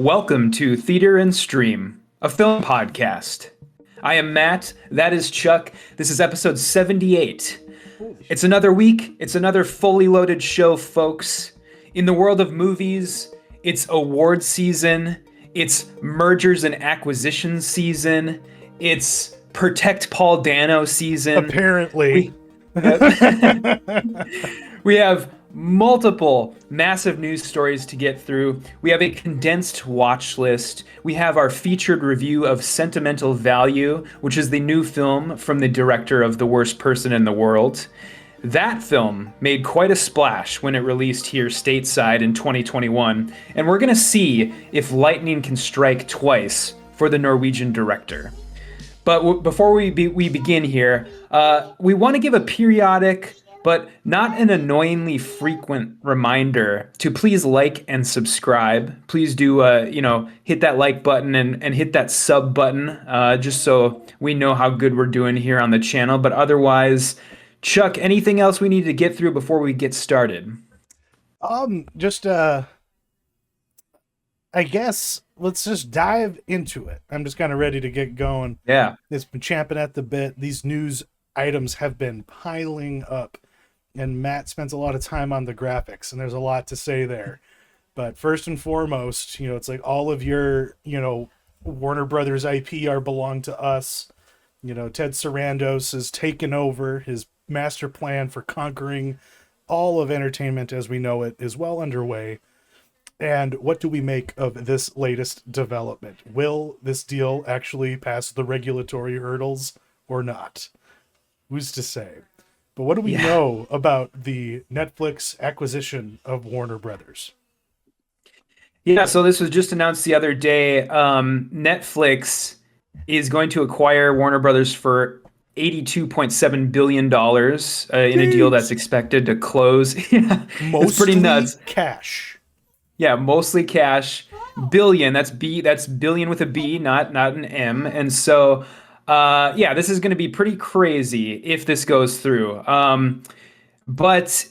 Welcome to Theater and Stream, a film podcast. I am Matt, that is Chuck. This is episode 78. It's another week, it's another fully loaded show, folks. In the world of movies, it's award season, it's mergers and acquisitions season, it's Protect Paul Dano season. Apparently. We have multiple massive news stories to get through. We have a condensed watch list. We have our featured review of Sentimental Value, which is the new film from the director of The Worst Person in the World. That film made quite a splash when it released here stateside in 2021, and we're going to see if lightning can strike twice for the Norwegian director. But before we begin here, we want to give a periodic but not an annoyingly frequent reminder to please like and subscribe. Please do, hit that like button and hit that sub button, just so we know how good we're doing here on the channel. But otherwise, Chuck, anything else we need to get through before we get started? I guess let's just dive into it. I'm just kind of ready to get going. Yeah. It's been champing at the bit. These news items have been piling up. And Matt spends a lot of time on the graphics, and there's a lot to say there. But first and foremost, it's like all of your, Warner Brothers IP belong to us. Ted Sarandos has taken over. His master plan for conquering all of entertainment as we know it is well underway. And what do we make of this latest development? Will this deal actually pass the regulatory hurdles or not? Who's to say? But what do we know about the Netflix acquisition of Warner Brothers? Yeah, so this was just announced the other day. Netflix is going to acquire Warner Brothers for $82.7 billion in a deal that's expected to close. It's pretty nuts. Cash. Yeah, mostly cash. Billion, that's billion with a B, not an M. And so this is going to be pretty crazy if this goes through. But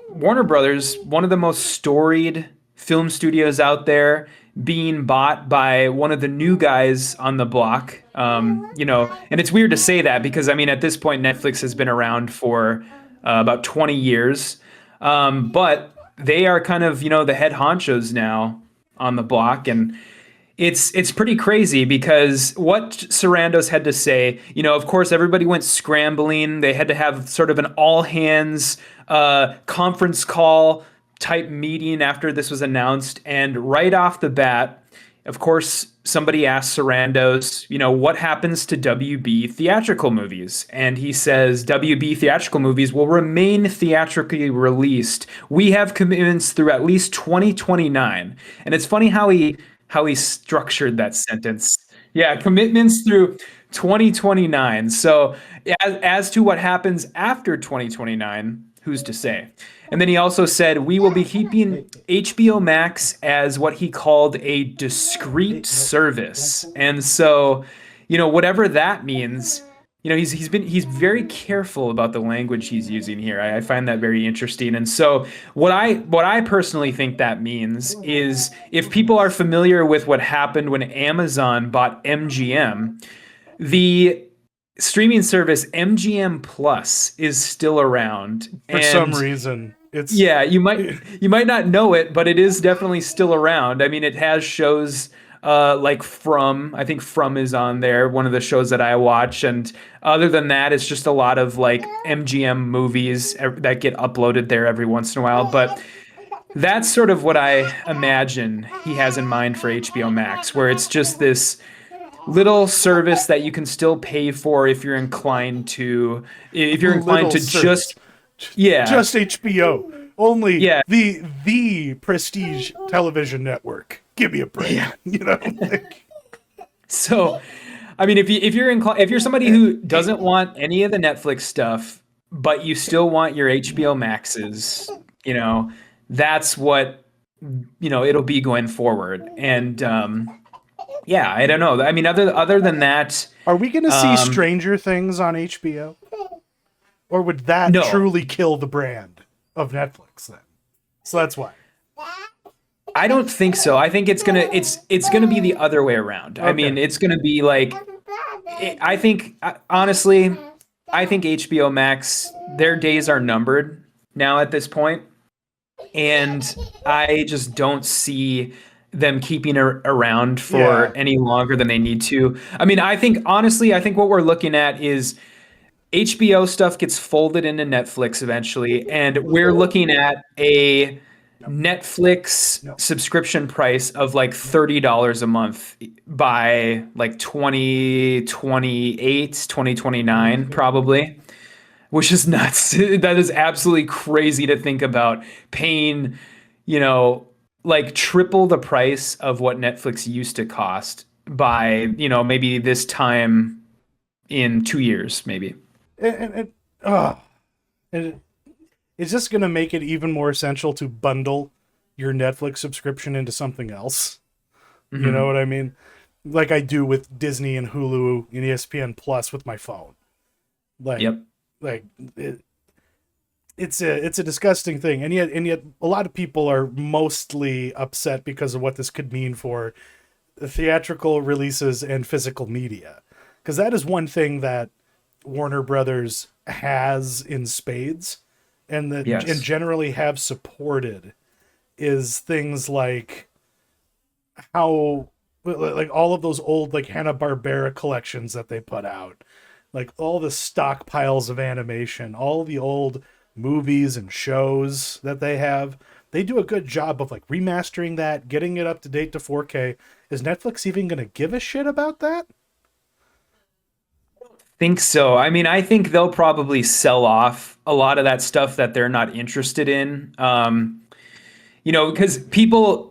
Warner Brothers, one of the most storied film studios out there, being bought by one of the new guys on the block. And it's weird to say that because, at this point, Netflix has been around for about 20 years. But they are kind of, the head honchos now on the block. And it's pretty crazy because what Sarandos had to say, of course, everybody went scrambling. They had to have sort of an all hands conference call type meeting after this was announced. And right off the bat, of course, somebody asked Sarandos, what happens to WB theatrical movies? And he says, WB theatrical movies will remain theatrically released. We have commitments through at least 2029. And it's funny how he structured that sentence. Yeah, commitments through 2029. So as to what happens after 2029, who's to say? And then he also said, we will be keeping HBO Max as what he called a discrete service. And so, whatever that means, he's very careful about the language he's using here. I find that very interesting. And so what I personally think that means is if people are familiar with what happened when Amazon bought MGM, the streaming service MGM Plus is still around for some reason. You might not know it, but it is definitely still around. It has shows like From. I think From is on there, one of the shows that I watch. And other than that, it's just a lot of like MGM movies that get uploaded there every once in a while. But that's sort of what I imagine he has in mind for HBO Max, where it's just this little service that you can still pay for if you're inclined to just HBO. Only the prestige television network. Give me a break. So, if you're somebody who doesn't want any of the Netflix stuff, but you still want your HBO Maxes, that's what it'll be going forward. And I don't know. Other than that, are we going to see Stranger Things on HBO? Or would that truly kill the brand of Netflix then? So that's why. I don't think so. I think it's gonna be the other way around. I Okay. mean, it's gonna be like I think honestly, I think HBO Max their days are numbered now at this point, and I just don't see them keeping around Yeah. for any longer than they need to. I mean, I think honestly, I think what we're looking at is HBO stuff gets folded into Netflix eventually, and we're looking at a No. Netflix No. subscription price of like No. $30 a month by like 2028, 2029, Mm-hmm. probably, which is nuts. That is absolutely crazy to think about paying, you know, like triple the price of what Netflix used to cost by, maybe this time in 2 years, maybe. And uh, and it's just gonna make it even more essential to bundle your Netflix subscription into something else. You know Hmm. what I mean? Like I do with Disney and Hulu and ESPN Plus with my phone. Like, Yep. like it, it's a disgusting thing, and yet a lot of people are mostly upset because of what this could mean for theatrical releases and physical media, because that is one thing that Warner Brothers has in spades, and Yes. generally have supported is things like how like all of those old like Hanna-Barbera collections that they put out, like all the stockpiles of animation, all the old movies and shows that they have. They do a good job of like remastering that, getting it up to date to 4K. Is Netflix even going to give a shit about that? Think so. I mean, I think they'll probably sell off a lot of that stuff that they're not interested in. Because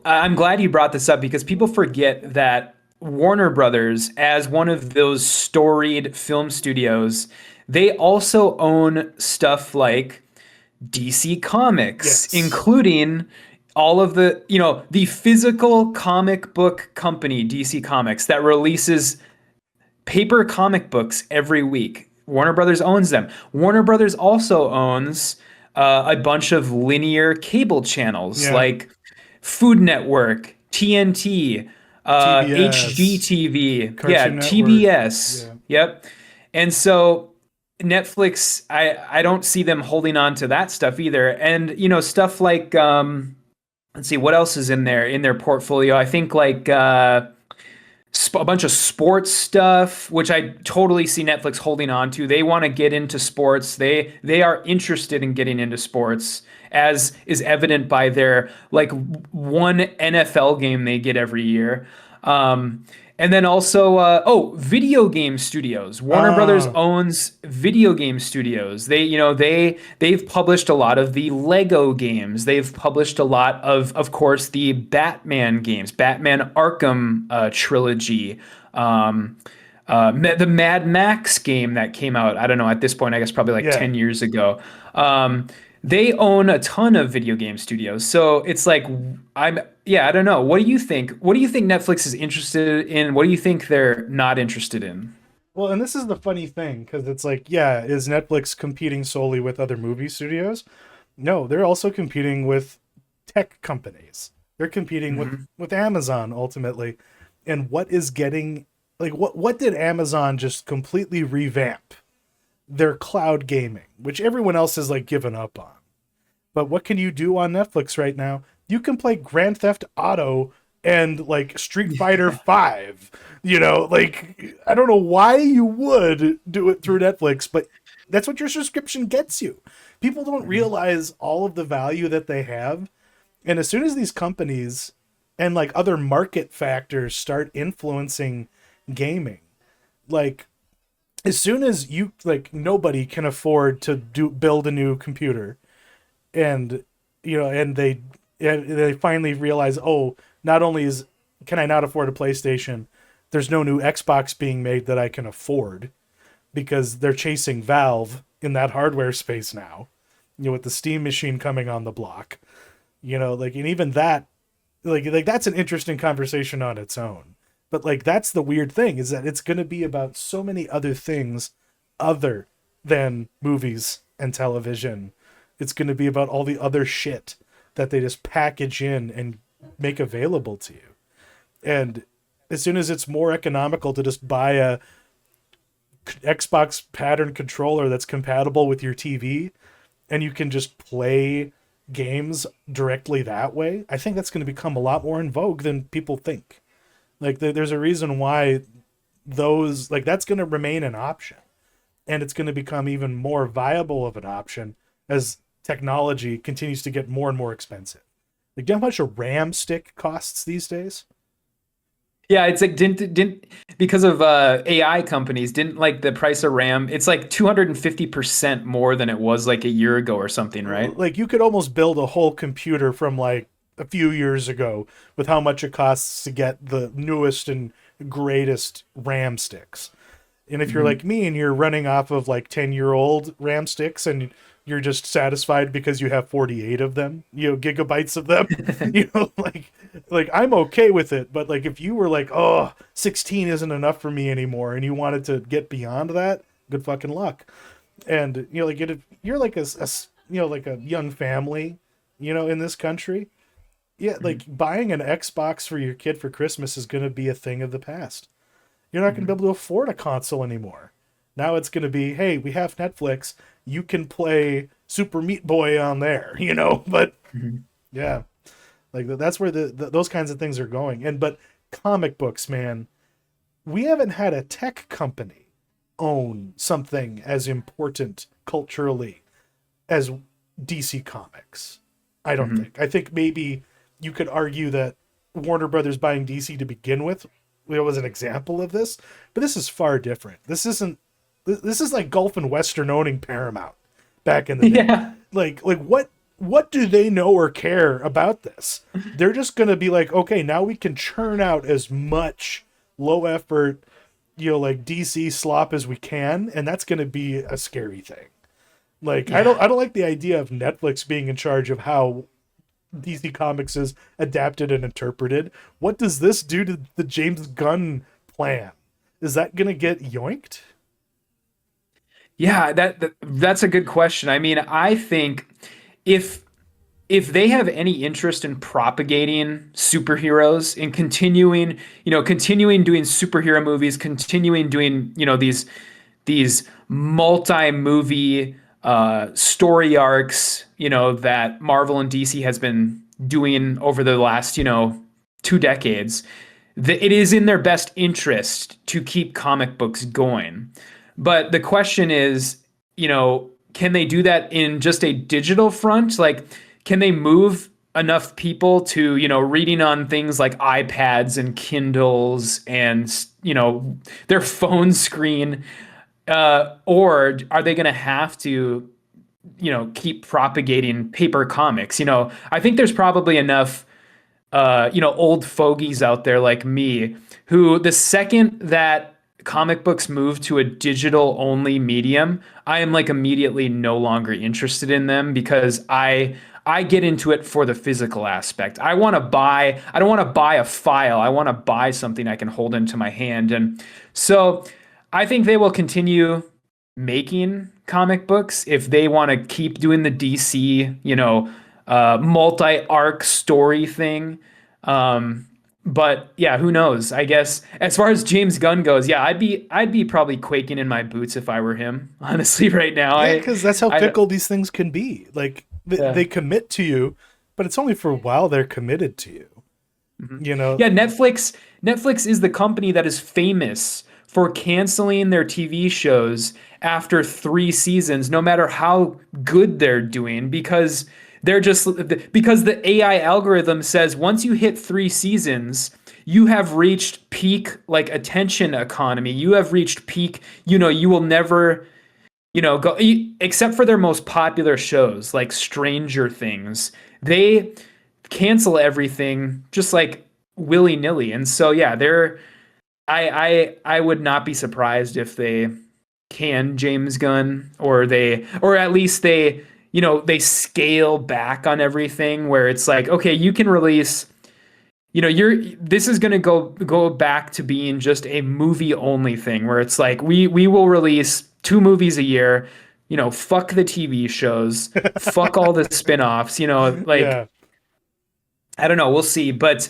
I'm glad you brought this up because people forget that Warner Brothers, as one of those storied film studios, they also own stuff like DC Comics, Yes. including all of the physical comic book company, DC Comics, that releases paper comic books every week. Warner Brothers owns them. Warner Brothers also owns a bunch of linear cable channels Yeah. like Food Network, TNT, TBS, HGTV, yeah, Cartoon Network. TBS. Yeah. Yep. And so Netflix, I don't see them holding on to that stuff either. And stuff like let's see what else is in their portfolio. I think like a bunch of sports stuff, which I totally see Netflix holding on to. They want to get into sports. They are interested in getting into sports, as is evident by their like one NFL game they get every year. Um, and then also, video game studios. Warner Brothers Ah, owns video game studios. They've published a lot of the Lego games. They've published a lot of course, the Batman games, Batman Arkham trilogy. Um, the Mad Max game that came out, I don't know, at this point, I guess probably like yeah. 10 years ago. Um, they own a ton of video game studios. So it's like, yeah, I don't know. What do you think? What do you think Netflix is interested in? What do you think they're not interested in? Well, and this is the funny thing because it's like, yeah, is Netflix competing solely with other movie studios? No, they're also competing with tech companies. They're competing Hmm. with Amazon ultimately. And what is getting like what did Amazon just completely revamp? Their cloud gaming, which everyone else has like given up on. But what can you do on Netflix right now? You can play Grand Theft Auto and like Street Fighter 5. Like I don't know why you would do it through Netflix, but that's what your subscription gets you. People don't Hmm. realize all of the value that they have. And as soon as these companies and like other market factors start influencing gaming, like as soon as you like nobody can afford to build a new computer, and and they finally realize, oh, not only is can I not afford a PlayStation, there's no new Xbox being made that I can afford because they're chasing Valve in that hardware space now, with the Steam machine coming on the block. Like, and even that, like that's an interesting conversation on its own. But like that's the weird thing, is that it's going to be about so many other things other than movies and television. It's going to be about all the other shit that they just package in and make available to you. And as soon as it's more economical to just buy a Xbox pattern controller that's compatible with your TV and you can just play games directly that way, I think that's going to become a lot more in vogue than people think. Like there's a reason why those, like, that's going to remain an option, and it's going to become even more viable of an option as technology continues to get more and more expensive. Like, do you know how much a RAM stick costs these days? Yeah, it's like didn't because of AI companies didn't like the price of RAM. It's like 250% more than it was like a year ago or something, right? Like, you could almost build a whole computer from like a few years ago with how much it costs to get the newest and greatest RAM sticks. And if you're Hmm. like me and you're running off of like 10-year-old RAM sticks and you're just satisfied because you have 48 of them, gigabytes of them, like I'm okay with it. But like, if you were like, oh, 16 isn't enough for me anymore, and you wanted to get beyond that, good fucking luck. And like, if you're like like a young family, in this country, yeah, like buying an Xbox for your kid for Christmas is going to be a thing of the past. You're not going to be Hmm. able to afford a console anymore. Now it's going to be, hey, we have Netflix. You can play Super Meat Boy on there, But Hmm. yeah, like that's where those kinds of things are going. But comic books, man, we haven't had a tech company own something as important culturally as DC Comics. I don't Hmm. think. I think maybe you could argue that Warner Brothers buying DC to begin with was an example of this, but this is far different. This isn't. This is like Gulf and Western owning Paramount back in the day. Yeah. Like what do they know or care about this? They're just gonna be like, okay, now we can churn out as much low effort, like DC slop as we can, and that's gonna be a scary thing. Like, I don't Yeah. I don't like the idea of Netflix being in charge of how DC Comics is adapted and interpreted. What does this do to the James Gunn plan? Is that gonna get yoinked? Yeah, that's a good question. I mean, I think if if they have any interest in propagating superheroes and continuing doing superhero movies, continuing doing, these multi-movie story arcs, that Marvel and DC has been doing over the last, 2 decades, it is in their best interest to keep comic books going. But the question is, can they do that in just a digital front? Like, can they move enough people to, reading on things like iPads and Kindles and, their phone screen? Or are they going to have to, keep propagating paper comics? I think there's probably enough old fogies out there like me who the second that comic books move to a digital only medium, I am like immediately no longer interested in them because I get into it for the physical aspect. I don't want to buy a file. I want to buy something I can hold into my hand. And so I think they will continue making comic books if they want to keep doing the DC, multi-arc story thing. Um, but yeah, who knows? I guess as far as James Gunn goes, yeah, I'd be probably quaking in my boots if I were him. Honestly, right now, Yeah, because that's how I fickle these things can be. Like, yeah. they commit to you, but it's only for a while they're committed to you. Mhm. You know, Yeah, Netflix is the company that is famous for canceling their TV shows after 3 seasons, no matter how good they're doing, because because the AI algorithm says once you hit 3 seasons, you have reached peak like attention economy. You have reached peak, you will never, go except for their most popular shows like Stranger Things. They cancel everything just like willy-nilly. And so yeah, I would not be surprised if they can James Gunn or at least they scale back on everything where it's like, okay, you can release, this is going to go back to being just a movie only thing where it's like we will release 2 movies a year, fuck the TV shows, fuck all the spin-offs, like yeah, I don't know. We'll see. But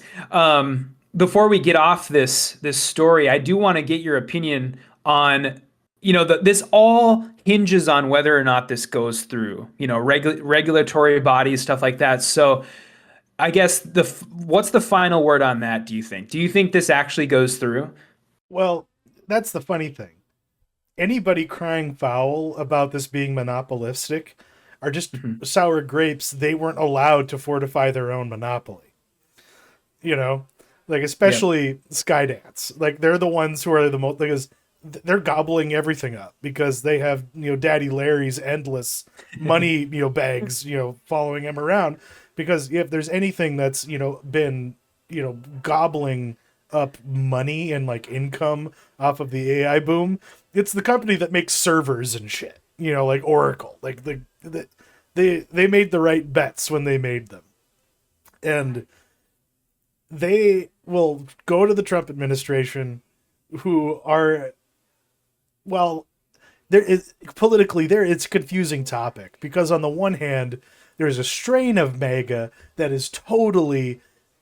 before we get off this story, I do want to get your opinion on, this all hinges on whether or not this goes through. Regulatory bodies, stuff like that. So I guess what's the final word on that? Do you think? Do you think this actually goes through? Well, that's the funny thing. Anybody crying foul about this being monopolistic are just Mhm. sour grapes. They weren't allowed to fortify their own monopoly. You know, like Yeah. especially Skydance. Like they're the ones who are the most because they're gobbling everything up because they have Daddy Larry's endless money bags following him around. Because if there's anything that's been gobbling up money and like income off of the AI boom, it's the company that makes servers and shit. Like Oracle. Like they made the right bets when they made them, and they will go to the Trump administration, who are, well, there is politically there it's a confusing topic because on the one hand there's a strain of MAGA that is totally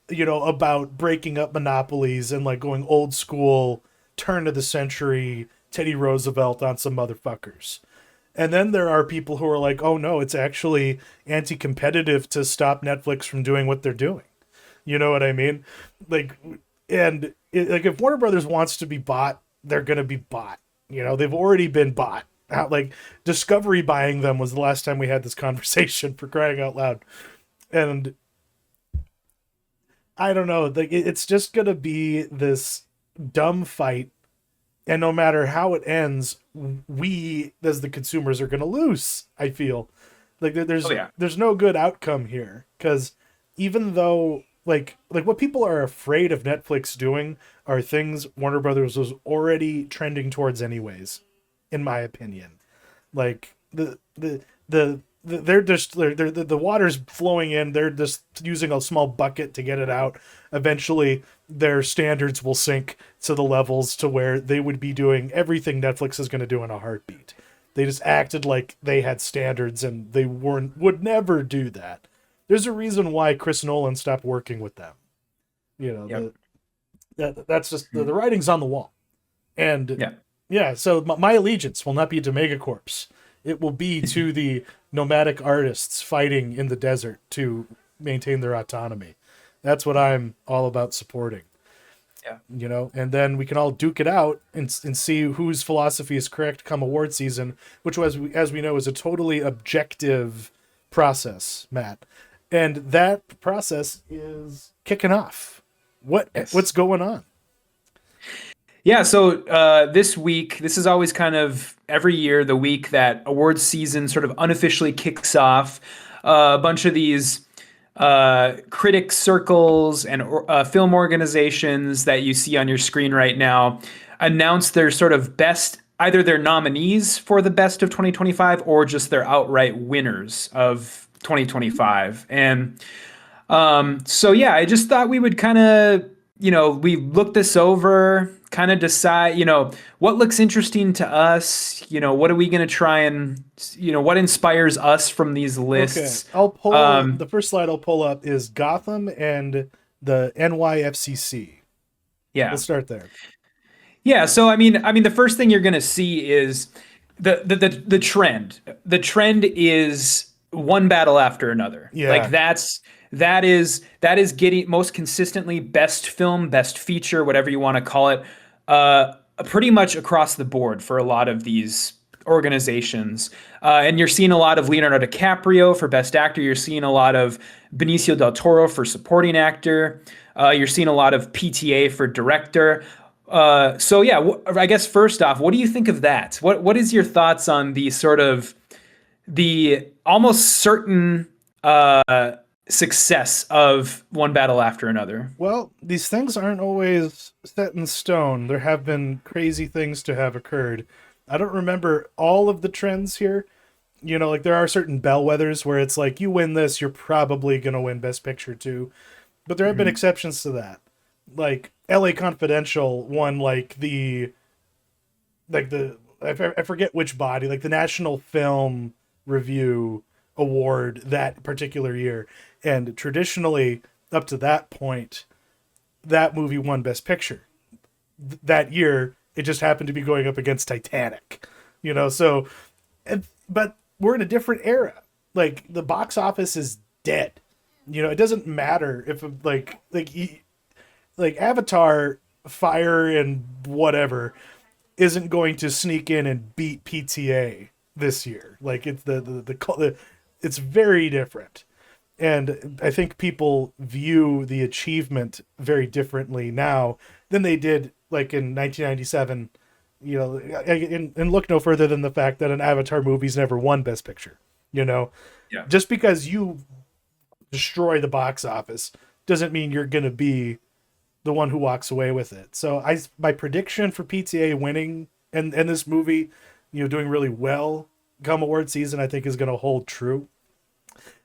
about breaking up monopolies and like going old school turn of the century Teddy Roosevelt on some motherfuckers. And then there are people who are like, oh no, it's actually anti-competitive to stop Netflix from doing what they're doing. You know what I mean? Like, and like if Warner Brothers wants to be bought, they're gonna be bought. They've already been bought. Like Discovery buying them was the last time we had this conversation, for crying out loud. And I don't know, like it's just gonna be this dumb fight, and no matter how it ends, we as the consumers are gonna lose. I feel like Oh yeah. there's no good outcome here because even though like what people are afraid of Netflix doing are things Warner Brothers was already trending towards anyways, in my opinion. Like they're just the water's flowing in, they're just using a small bucket to get it out. Eventually their standards will sink to the levels to where they would be doing everything Netflix is going to do in a heartbeat. They just acted like they had standards and they would never do that. There's a reason why Chris Nolan stopped working with them. You know, Yep. that's just the Mhm. writing's on the wall. And Yeah. yeah, so my allegiance will not be to Megacorps. It will be to the nomadic artists fighting in the desert to maintain their autonomy. That's what I'm all about supporting. Yeah. And then we can all duke it out and see whose philosophy is correct come award season, which was, as we know, is a totally objective process, Matt. And that process is kicking off. Yes. What's going on? Yeah, so this week, this is always kind of every year, the week that awards season sort of unofficially kicks off. A bunch of these critic circles and film organizations that you see on your screen right now announce their sort of best, either their nominees for the best of 2025 or just their outright winners of 2025. And so yeah, I just thought we would kind of, we look this over, kind of decide, what looks interesting to us, what are we going to try and, what inspires us from these Okay, lists. I'll pull Um, the first slide I'll pull up is Gotham and the NYFCC. yeah. Let's start there. Yeah, so I mean the first thing you're going to see is the trend. The trend is one battle after another. Like Yeah. that is getting most consistently best film, best feature, whatever you want to call it, pretty much across the board for a lot of these organizations. And you're seeing a lot of Leonardo DiCaprio for best actor. You're seeing a lot of Benicio del Toro for supporting actor. You're seeing a lot of PTA for director. So yeah, I guess first off, what do you think of that? What is your thoughts on the sort of the almost certain success of one battle after another? Well, these things aren't always set in stone. There have been crazy things to have occurred. I don't remember all of the trends here. Like there are certain bellwethers where it's like you win this, you're probably going to win Best Picture too. But there have been Hmm. exceptions to that. Like LA Confidential won I forget which body, like the National Film Review Award that particular year. And traditionally up to that point, that movie won Best Picture. That year, it just happened to be going up against Titanic, you know. So, but we're in a different era. Like the box office is dead. You know, it doesn't matter if like Avatar, Fire and whatever isn't going to sneak in and beat PTA this year. Like it's it's very different. And I think people view the achievement very differently now than they did like in 1997. You know, and look no further than the fact that an Avatar movie's never won Best Picture. You know, Yeah. just because you destroy the box office doesn't mean you're going to be the one who walks away with it. So my prediction for PTA winning and this movie, you know, doing really well come award season, I think is going to hold true.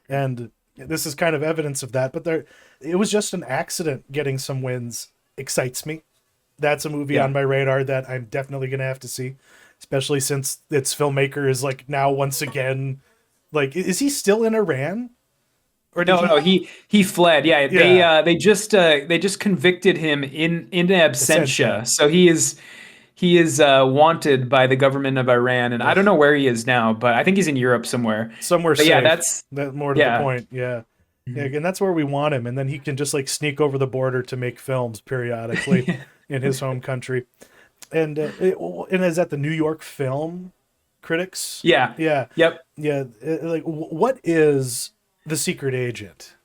And this is kind of evidence of that. But it was just an accident. Getting some wins excites me. That's a movie on my radar that I'm definitely going to have to see, especially since its filmmaker is like now once again, like, is he still in Iran? Or did No, he fled. Yeah, they just convicted him in Essentia. absentia. So he is wanted by the government of Iran, and I don't know where he is now, but I think he's in Europe somewhere. Somewhere But yeah, safe. that's That more to the yeah. point. Yeah. Yeah, Mhm. and that's where we want him, and then he can just like sneak over the border to make films periodically in his home country. And and is that the New York Film Critics? Yeah. Yeah, Yep. yeah. Like, what is The Secret Agent?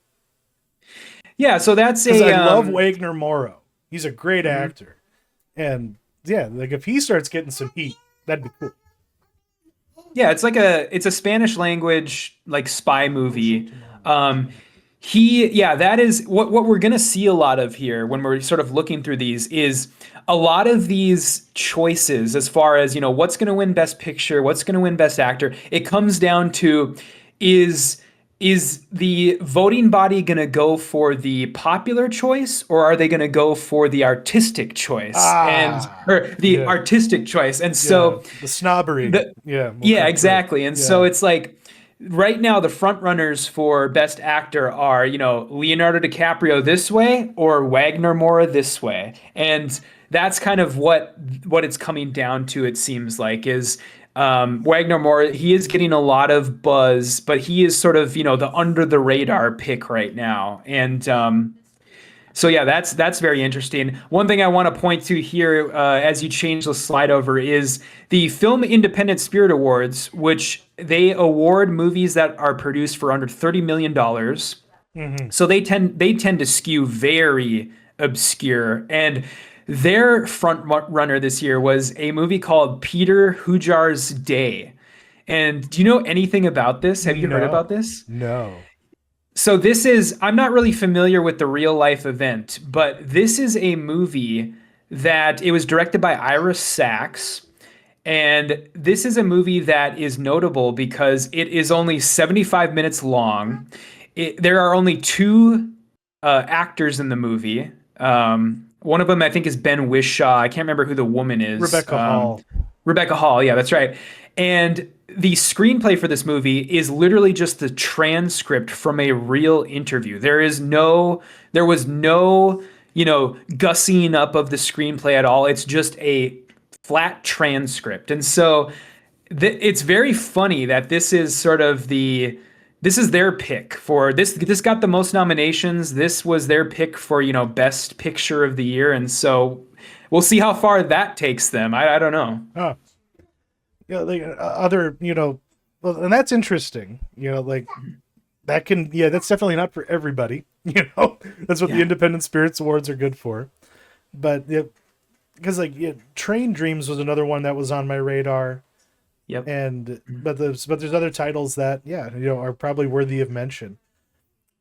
Yeah, so that's Because a I love Wagner Morrow. He's a great mhm. actor, and yeah, like if he starts getting some heat, that'd be cool. Yeah, it's a Spanish language like spy Oh, show movie. tomorrow. Um yeah, that is what we're gonna see a lot of here when we're sort of looking through these is a lot of these choices as far as, what's gonna win Best Picture, what's gonna win Best Actor. It comes down to is is the voting body going to go for the popular choice or are they going to go for the artistic choice and Ah, or the yeah, artistic choice? And yeah. so The snobbery. the Yeah, will yeah, come through. exactly. And so Yeah. it's like right now the front runners for best actor are, Leonardo DiCaprio this way or Wagner Moura this way. And that's kind of what it's coming down to, it seems like, is Wagner Moura, he is getting a lot of buzz, but he is sort of, the under the radar pick right now. And so yeah, that's very interesting. One thing I want to point to here, as you change the slide over, is the Film Independent Spirit Awards, which they award movies that are produced for under $30 million. Hmm. So they tend to skew very obscure. And their front runner this year was a movie called Peter Hujar's Day. And do you know anything about this? Have you heard about No, this? no. So I'm not really familiar with the real life event, but this is a movie that it was directed by Iris Sachs. And this is a movie that is notable because it is only 75 minutes long. There are only two actors in the movie. One of them, I think, is Ben Whishaw. I can't remember who the woman is. Rebecca Hall. Rebecca Hall. Yeah, that's right. And the screenplay for this movie is literally just the transcript from a real interview. There was no, gussying up of the screenplay at all. It's just a flat transcript. And so it's very funny that this is their pick for this. This got the most nominations. This was their pick for, best picture of the year. And so we'll see how far that takes them. I don't know. Huh. Yeah, like other, well, and that's interesting. Like that can, yeah, that's definitely not for everybody. That's what the Yeah. Independent Spirits Awards are good for. But yeah, because like Train Dreams was another one that was on my radar. Yep. And but there's other titles that are probably worthy of mention,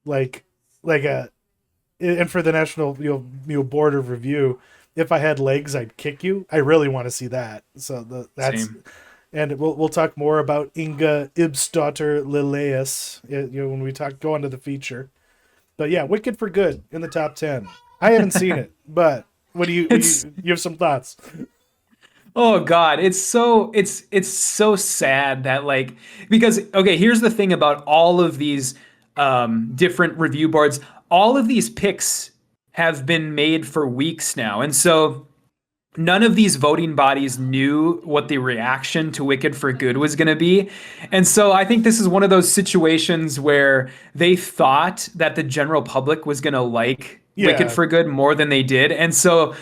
like like a and for the National Board of Review, If I Had Legs I'd Kick You. I really want to see that. So that's Same. and we'll talk more about Inga Ibsdottir Lilleus when we go on to the feature. But yeah, Wicked for Good in the top 10. I haven't seen it, but It's you have some thoughts? Oh God, it's so sad that because okay, here's the thing about all of these different review boards. all of these picks have been made for weeks now. And so none of these voting bodies knew what the reaction to Wicked for Good was going to be. And so I think this is one of those situations where they thought that the general public was going to like Wicked Yeah, for Good more than they did. And so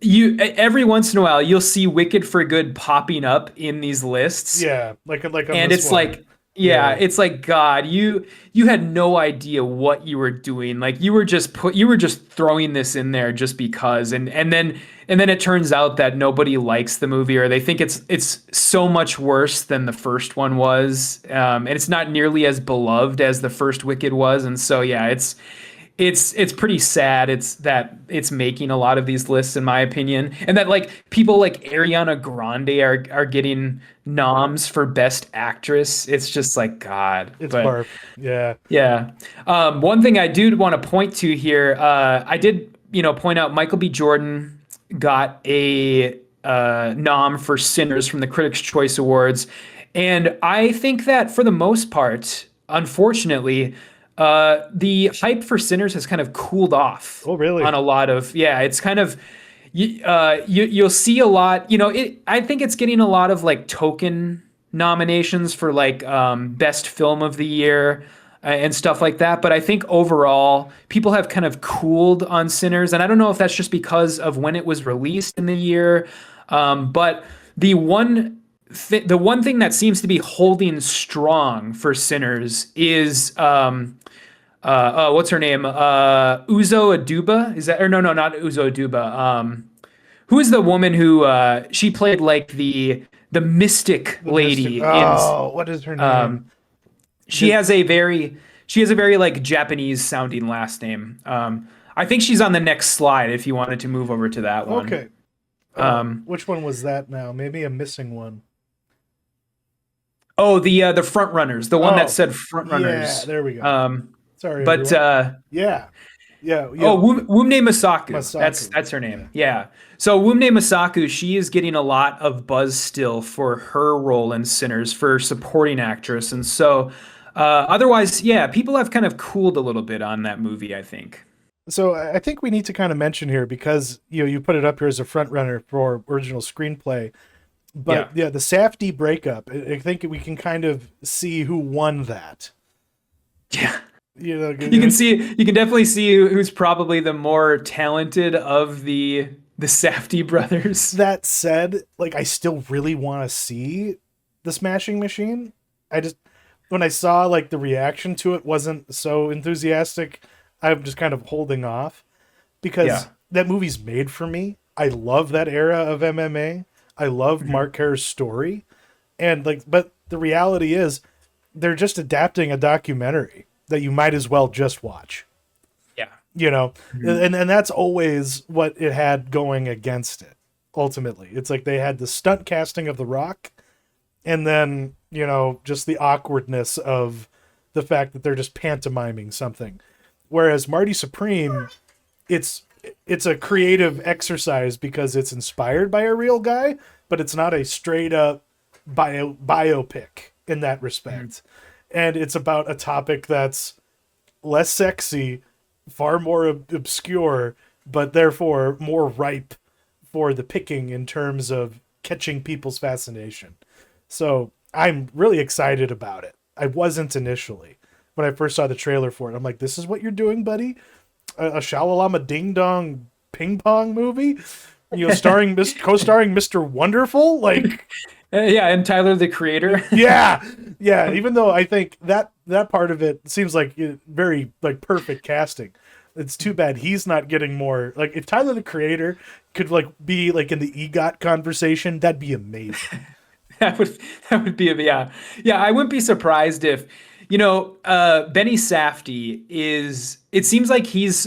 you every once in a while you'll see Wicked for Good popping up in these lists, yeah, like on and this it's one. like, yeah, Yeah, it's like, God, you had no idea what you were doing. Like you were just throwing this in there just because, and then it turns out that nobody likes the movie, or they think it's so much worse than the first one was, and it's not nearly as beloved as the first Wicked was. And so yeah, it's pretty sad it's making a lot of these lists, in my opinion, and that like people like Ariana Grande are getting noms for Best Actress. It's just like, God. it's But barf. Yeah. yeah, one thing I do want to point to here, I did, point out Michael B. Jordan got a nom for Sinners from the Critics' Choice Awards, and I think that for the most part, unfortunately, the hype for Sinners has kind of cooled off Oh, on really? a lot of, yeah, it's kind of, you'll see a lot, I think it's getting a lot of like token nominations for like best film of the year, and stuff like that. But I think overall people have kind of cooled on Sinners, and I don't know if that's just because of when it was released in the year, but the one thing that seems to be holding strong for Sinners is what's her name? Uzo Aduba? Is that, or no, not Uzo Aduba. Who is the woman who she played like the mystic The Mystic. lady in, Oh, what is her name? um she Did, has a very like Japanese sounding last name. I think she's on the next slide if you wanted to move over to that one. okay. Um Which one was that now? Maybe I'm missing one. oh, the front runners, the one that Oh, said front yeah, runners. there we go. Um Sorry, but everyone. Yeah. Yeah, Oh, yeah. Wumne Masaku. Masaku. That's her name. Yeah. Yeah. So Wumne Masaku, she is getting a lot of buzz still for her role in Sinners for supporting actress, and so otherwise, yeah, people have kind of cooled a little bit on that movie, I think. So I think we need to kind of mention here because you put it up here as a front runner for original screenplay. But Yeah. yeah, the Safdie breakup, I think we can kind of see who won that. Yeah. You know, You can definitely see who's probably the more talented of the Safdie brothers. that said, like I still really want to see the Smashing Machine. I just when I saw like the reaction to it wasn't so enthusiastic, I'm just kind of holding off because Yeah. that movie's made for me. I love that era of MMA. I love Mhm. Mark Hare's story. And like but the reality is they're just adapting a documentary that you might as well just watch. Yeah. You know, Mhm. and that's always what it had going against it. Ultimately, it's like they had the stunt casting of The Rock, and then just the awkwardness of the fact that they're just pantomiming something. Whereas Marty Supreme, it's it's a creative exercise because it's inspired by a real guy, but it's not a straight up biopic in that respect. And it's about a topic that's less sexy, far more obscure, but therefore more ripe for the picking in terms of catching people's fascination. So I'm really excited about it. I wasn't initially when I first saw the trailer for it. I'm like, this is what you're doing, buddy? A Shalalama Ding Dong ping pong movie? Starring co-starring Mr. Wonderful? Like, Yeah, and Tyler the Creator. yeah, yeah. Even though I think that part of it seems like very like perfect casting. It's too bad he's not getting more. Like if Tyler the Creator could like be like in the EGOT conversation, that'd be amazing. That would yeah. Yeah, I wouldn't be surprised if Benny Safdie is, it seems like he's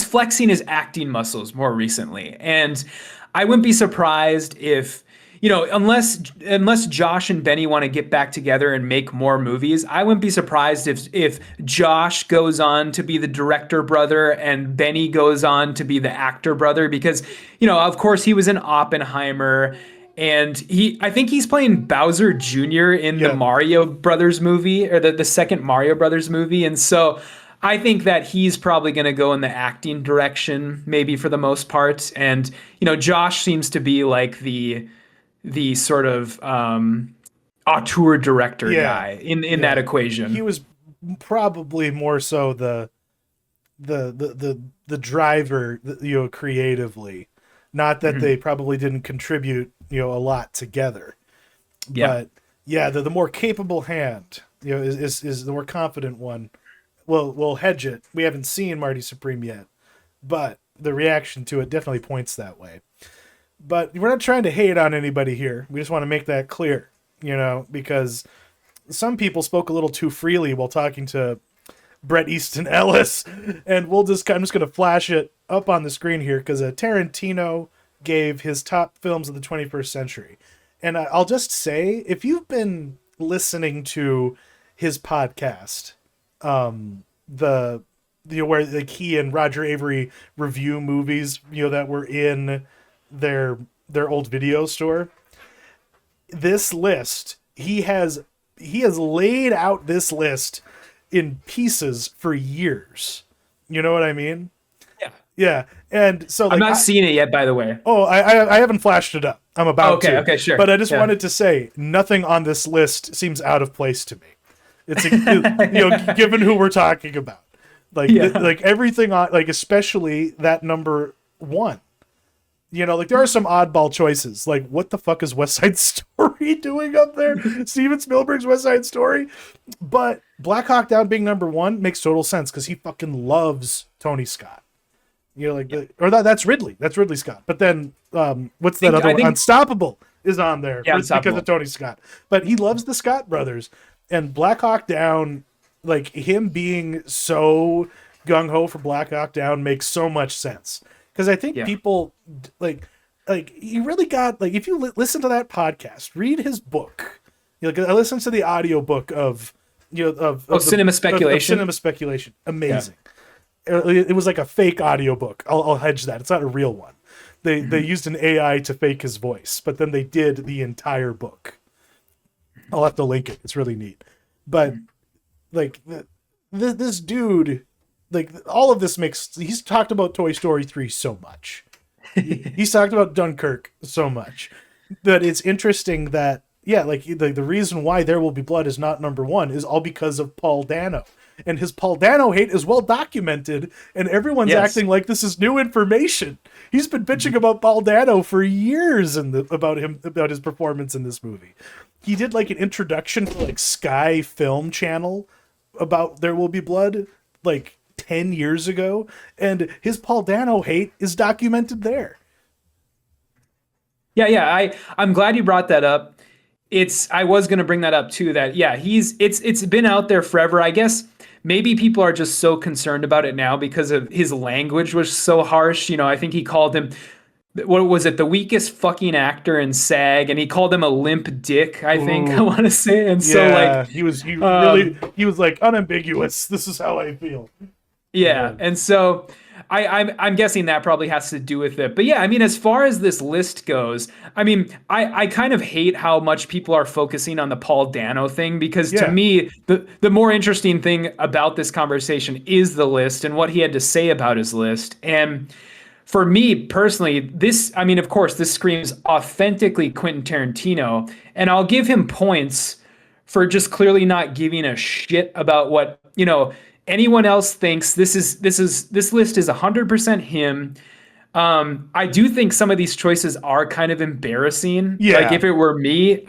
flexing his acting muscles more recently. And I wouldn't be surprised if unless Josh and Benny want to get back together and make more movies, I wouldn't be surprised if Josh goes on to be the director brother and Benny goes on to be the actor brother, because of course he was in Oppenheimer, and I think he's playing Bowser Jr. in the Yeah, Mario Brothers movie, or the second Mario Brothers movie. And so I think that he's probably going to go in the acting direction, maybe for the most part. And Josh seems to be like the sort of auteur director Yeah, guy in that yeah. He equation. was probably more so the driver, creatively. Not that they Mhm. probably didn't contribute, a lot together, Yeah. but yeah, the more capable hand, is the more confident one. We'll hedge it. We haven't seen Marty Supreme yet, but the reaction to it definitely points that way. But we're not trying to hate on anybody here. We just want to make that clear, because some people spoke a little too freely while talking to Bret Easton Ellis, and I'm just going to flash it up on the screen here because Tarantino gave his top films of the 21st century, and I'll just say, if you've been listening to his podcast, the where like he and Roger Avery review movies, that were in their old video store, this list he has laid out this list in pieces for years. You know what I mean? Yeah. Yeah. And so I'm like not seeing it yet, by the way. I haven't flashed it up. I'm Oh, about okay. to. Okay. But Sure. I just Yeah. wanted to say nothing on this list seems out of place to me. It's given who we're talking about. Yeah. Like everything on, like, especially that number one. Like there are some oddball choices. Like, what the fuck is West Side Story doing up there? Steven Spielberg's West Side Story. But Black Hawk Down being number one makes total sense because he fucking loves Tony Scott. Like that's Ridley. That's Ridley Scott. But then what's that other I one? think Unstoppable is on there yeah, because unstoppable. of Tony Scott. But he loves the Scott brothers. And Black Hawk Down, like him being so gung ho for Black Hawk Down makes so much sense. Because I think Yeah. people like you really got, like, if you listen to that podcast, read his book. Like I listened to the audio book of Cinema of speculation. Cinema Speculation. Yeah. Amazing. It was like a fake audiobook. I'll hedge that. It's not a real one. They used an AI to fake his voice, but then they did the entire book. I'll have to link it. It's really neat. But like this dude, like all of this makes. He's talked about Toy Story 3 so much. He's talked about Dunkirk so much that it's interesting that, yeah, like the reason why There Will Be Blood is not number one is all because of Paul Dano. And his Paul Dano hate is well documented, and everyone's Yes. acting like this is new information. He's been bitching about Paul Dano for years about his performance in this movie. He did like an introduction to like Sky Film Channel about There Will Be Blood like 10 years ago, and his Paul Dano hate is documented there. Yeah, yeah. I'm glad you brought that up. I was gonna bring that up too, that yeah, it's been out there forever. I guess maybe people are just so concerned about it now because of his language was so harsh. I think he called him, what was it, the weakest fucking actor in SAG, and he called him a limp dick, I think I Ooh, want to say. And so yeah, like he he was like unambiguous. This is how I feel. yeah, Yeah. and so I'm guessing that probably has to do with it. But yeah, I mean, as far as this list goes, I mean, I kind of hate how much people are focusing on the Paul Dano thing, because to Yeah. me, the more interesting thing about this conversation is the list and what he had to say about his list. And for me personally, I mean, of course, this screams authentically Quentin Tarantino, and I'll give him points for just clearly not giving a shit about what, anyone else thinks. This list is 100% him. I do think some of these choices are kind of embarrassing. Like Yeah. if it were me,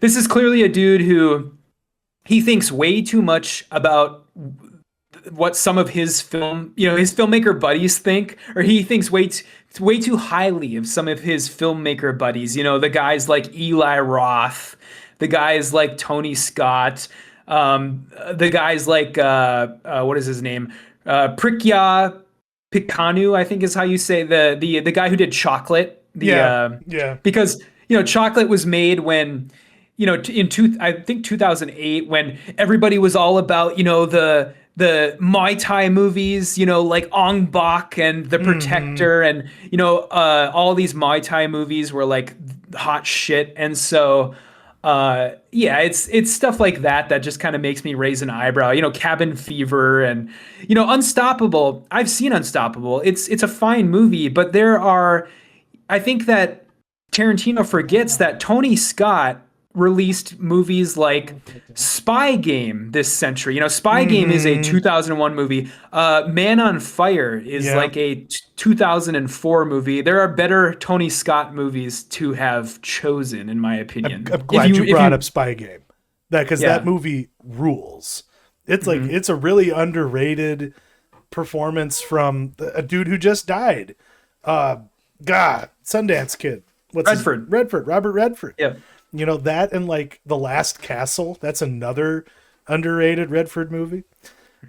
this is clearly a dude who he thinks way too much about what some of his filmmaker buddies think, or he thinks way too highly of some of his filmmaker buddies. The guys like Eli Roth, the guys like Tony Scott, the guys like what is his name, Prikya Pikanu, I think is how you say the guy who did Chocolate. Yeah. Yeah. Because Chocolate was made when I think 2008, when everybody was all about the Muay Thai movies, like Ong Bak and The Hmm. Protector, and all these Muay Thai movies were like hot shit. And so Yeah, it's stuff like that that just kind of makes me raise an eyebrow. Cabin Fever and Unstoppable. I've seen Unstoppable. It's a fine movie, but I think that Tarantino forgets that Tony Scott released movies like Spy Game this century. Spy Game is a Mm-hmm. 2001 movie. Man on Fire is Yeah. like a 2004 movie. There are better Tony Scott movies to have chosen, in my opinion. I'm If glad you, you if brought up you, Spy Game. Because that yeah, movie rules. It's like hmm it's a really underrated performance from a dude who just died. Uh God, Sundance Kid. What's his Redford, Redford, Robert Redford. yeah, That and like The Last Castle. That's another underrated Redford movie.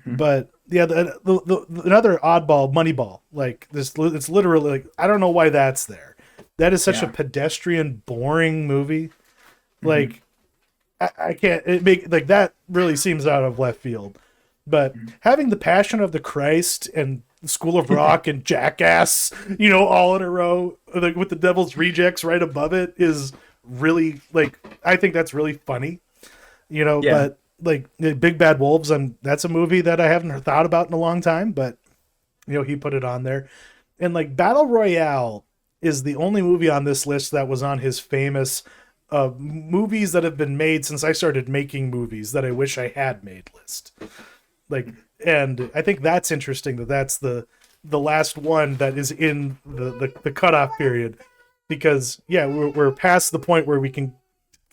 hmm But yeah, another oddball, Moneyball. Like this, it's literally like I don't know why that's there. That is such a yeah, pedestrian, boring movie. hmm Like I can't it make like that really seems out of left field. But having the Passion of the Christ and School of Rock and Jackass, all in a row, like with the Devil's Rejects right above it, is really like I think that's really funny. yeah, But like Big Bad Wolves, and that's a movie that I haven't thought about in a long time, but he put it on there. And like Battle Royale is the only movie on this list that was on his famous movies that have been made since I started making movies that I wish I had made list. Like, and I think that's interesting that that's the last one that is in the cutoff period because yeah, we're past the point where we can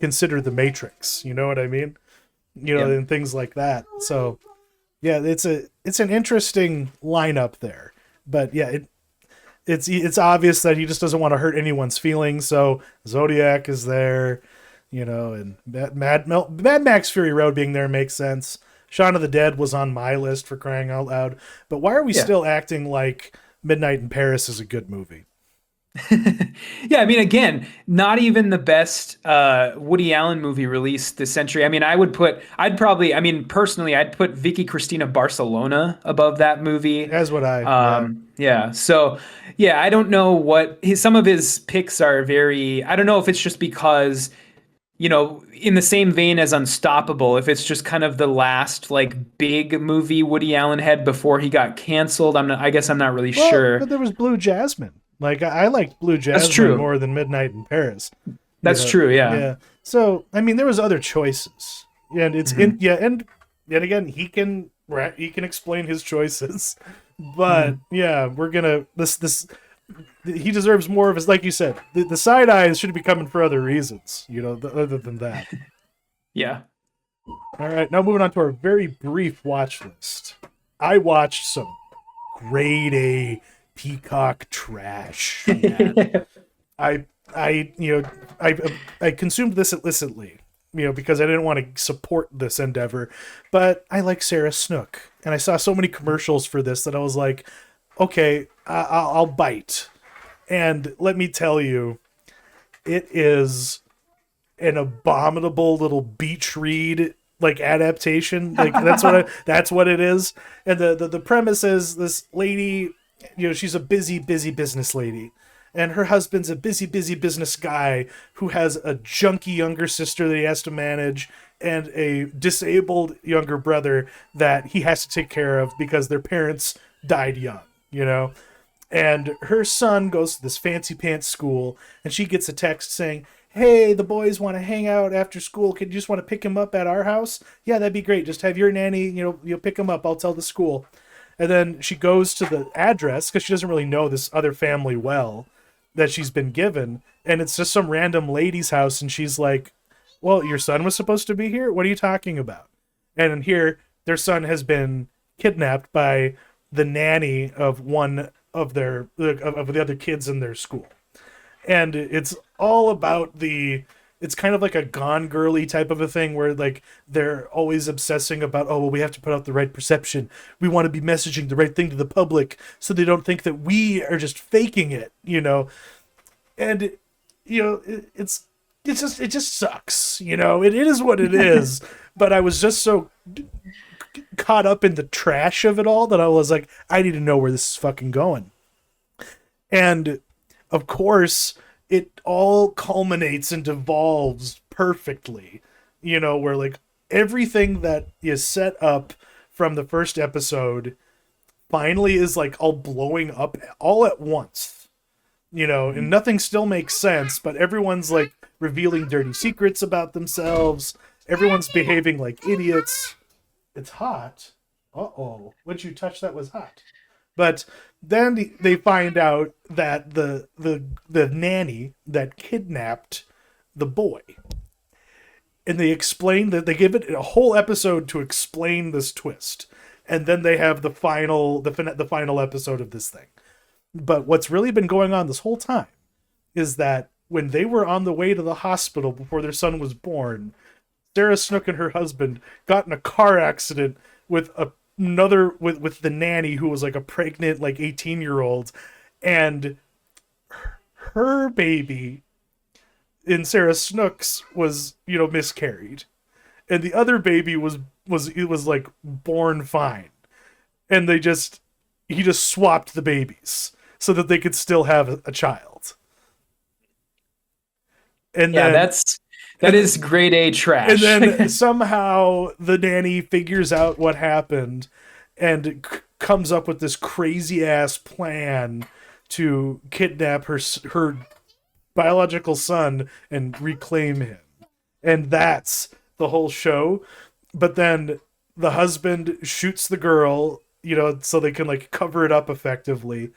consider the Matrix. You know what I mean? yeah. And things like that. So yeah, it's an interesting lineup there. But yeah, it's obvious that he just doesn't want to hurt anyone's feelings. So Zodiac is there, and Mad Max Fury Road being there makes sense. Shaun of the Dead was on my list for crying out loud. But why are we Yeah. still acting like Midnight in Paris is a good movie? Yeah, I mean, again, not even the best Woody Allen movie released this century. I mean, personally, I'd put Vicky Cristina Barcelona above that movie. As would I. Yeah. Yeah, so yeah, I don't know some of his picks are very, I don't know if it's just because, in the same vein as Unstoppable, if it's just kind of the last like big movie Woody Allen had before he got canceled. I guess I'm not really Well, sure. but there was Blue Jasmine. Like I liked Blue That's Jasmine true. more than Midnight in Paris. That's true, yeah. Yeah. So I mean, there was other choices, and it's in hmm yeah, and yet again, he can explain his choices, but hmm yeah, we're gonna this he deserves more of his like you said. The side eyes should be coming for other reasons, other than that. Yeah. All right, now moving on to our very brief watch list. I watched some grade A Peacock trash, man. I I consumed this illicitly, because I didn't want to support this endeavor, but I like Sarah Snook, and I saw so many commercials for this that I was like, okay, I'll bite. And let me tell you, it is an abominable little beach read like adaptation. Like that's what it is. And the premise is this lady, she's a busy business lady, and her husband's a busy business guy who has a junky younger sister that he has to manage and a disabled younger brother that he has to take care of because their parents died young, and her son goes to this fancy pants school, and she gets a text saying, hey, the boys want to hang out after school. Could you just want to pick him up at our house? Yeah, that'd be great. Just have your nanny, you'll pick him up. I'll tell the school. And then she goes to the address because she doesn't really know this other family well that she's been given. And it's just some random lady's house. And she's like, well, your son was supposed to be here? What are you talking about? And in here, their son has been kidnapped by the nanny of one of the other kids in their school. And it's all about it's kind of like a Gone Girly type of a thing where like they're always obsessing about, oh well, we have to put out the right perception, we want to be messaging the right thing to the public so they don't think that we are just faking it, and it just sucks, it is what it is. But I was just so caught up in the trash of it all that I was like, I need to know where this is fucking going. And of course, it all culminates and devolves perfectly, where like everything that is set up from the first episode finally is like all blowing up all at once, and nothing still makes sense, but everyone's like revealing dirty secrets about themselves. Everyone's behaving like idiots. It's hot. Uh-oh. What you touch that was hot. But then they find out that the nanny that kidnapped the boy, and they explain that they give it a whole episode to explain this twist, and then they have the final episode of this thing. But what's really been going on this whole time is that when they were on the way to the hospital before their son was born, Sarah Snook and her husband got in a car accident with with the nanny, who was like a pregnant like 18-year-old, and her baby in Sarah Snook's was miscarried, and the other baby was like born fine, and he just swapped the babies so that they could still have a child. And Yeah, then that is grade A trash. and then somehow the nanny figures out what happened and comes up with this crazy ass plan to kidnap her biological son and reclaim him. And that's the whole show. But then the husband shoots the girl, so they can like cover it up effectively.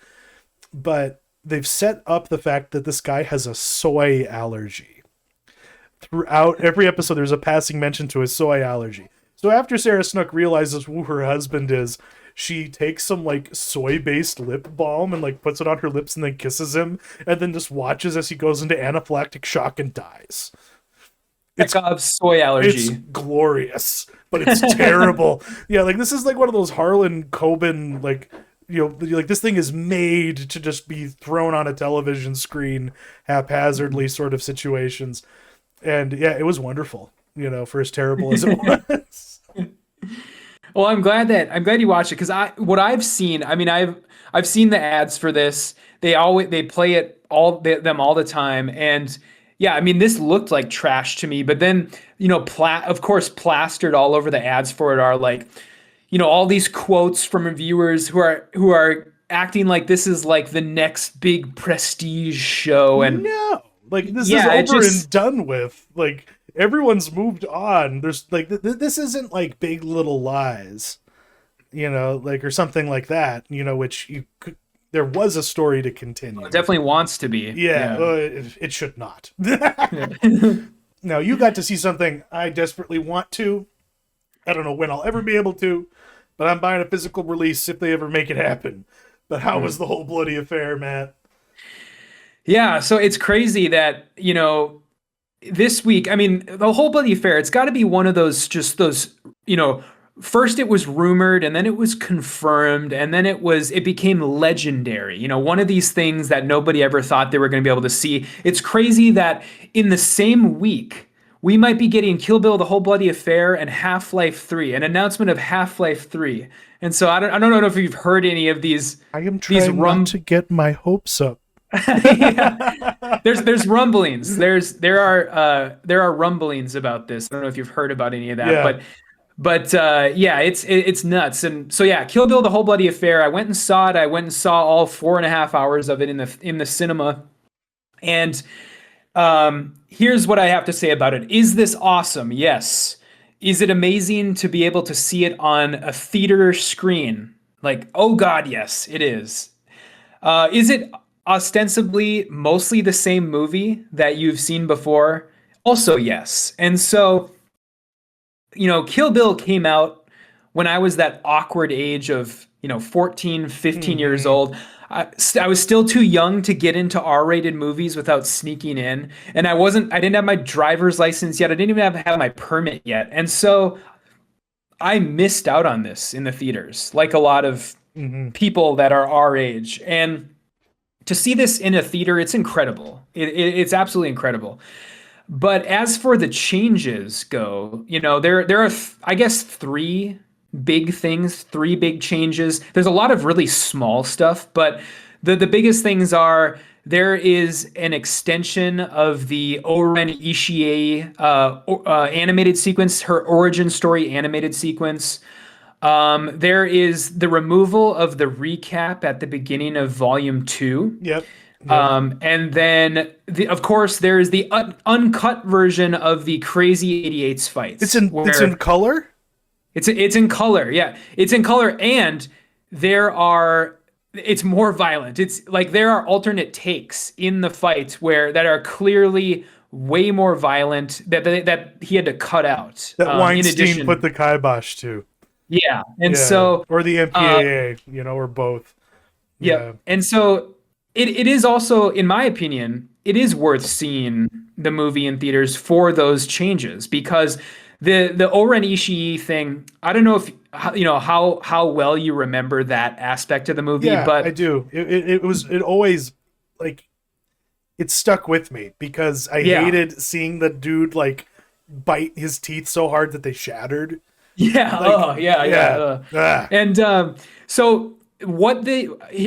But they've set up the fact that this guy has a soy allergy. Throughout every episode, there's a passing mention to his soy allergy. So after Sarah Snook realizes who her husband is, she takes some like soy-based lip balm and like puts it on her lips and then kisses him, and then just watches as he goes into anaphylactic shock and dies. It's soy allergy. It's glorious, but it's terrible. Yeah, like this is like one of those Harlan Coben like like this thing is made to just be thrown on a television screen haphazardly sort of situations. And yeah, it was wonderful, for as terrible as it was. Well, I'm glad you watched it, because what I've seen, I mean, I've seen the ads for this. They play it them all the time, and yeah, I mean, this looked like trash to me. But then of course, plastered all over the ads for it are like, all these quotes from reviewers who are acting like this is like the next big prestige show, and no, like this is over and done with. Like everyone's moved on. There's like this isn't like Big Little Lies, like or something like that. Which there was a story to continue. It definitely wants to be. Yeah. It should not. Now you got to see something I desperately want to. I don't know when I'll ever be able to, but I'm buying a physical release if they ever make it happen. But how was the whole bloody affair, Matt? Yeah, so it's crazy that, this week, I mean, the whole bloody affair, it's got to be one of those, first it was rumored, and then it was confirmed, and then it became legendary. One of these things that nobody ever thought they were going to be able to see. It's crazy that in the same week, we might be getting Kill Bill, The Whole Bloody Affair, and Half-Life 3, an announcement of Half-Life 3. And so I don't know if you've heard any of these. I am trying not to get my hopes up. Yeah. There's rumblings. There are rumblings about this. I don't know if you've heard about any of that, yeah. but yeah, it's nuts. And so yeah, Kill Bill, The Whole Bloody Affair. I went and saw it. I went and saw all 4.5 hours of it in the cinema. And here's what I have to say about it. Is this awesome? Yes. Is it amazing to be able to see it on a theater screen? Like, oh God, yes, it is. Is it ostensibly mostly the same movie that you've seen before? Also, yes. And so, Kill Bill came out when I was that awkward age of, 14, 15 years old. I was still too young to get into R-rated movies without sneaking in. And I didn't have my driver's license yet. I didn't even have my permit yet. And so I missed out on this in the theaters, like a lot of people that are our age. And to see this in a theater, it's incredible. It's absolutely incredible. But as for the changes go, there are, I guess, three big changes. There's a lot of really small stuff, but the biggest things are there is an extension of the Oren Ishii animated sequence, her origin story animated sequence. There is the removal of the recap at the beginning of Volume 2. Yep. Yep. And then, of course, there is the uncut version of the Crazy 88's It's fights, in where color. it's in color. Yeah, it's in color, and there are it's more violent. It's like there are alternate takes in the fight where that are clearly way more violent that he had to cut out. That In Weinstein put addition, the kibosh to. yeah, and Yeah. so Or the uh, MPAA, or both. yeah, Yeah. and so it is also, in my opinion, it is worth seeing the movie in theaters for those changes because the Oren Ishii thing, I don't know if how well you remember that aspect of the movie, Yeah, I but do. It always like it stuck with me because I yeah, hated seeing the dude like bite his teeth so hard that they shattered. yeah, Like, oh yeah, yeah. yeah. Ah, And so what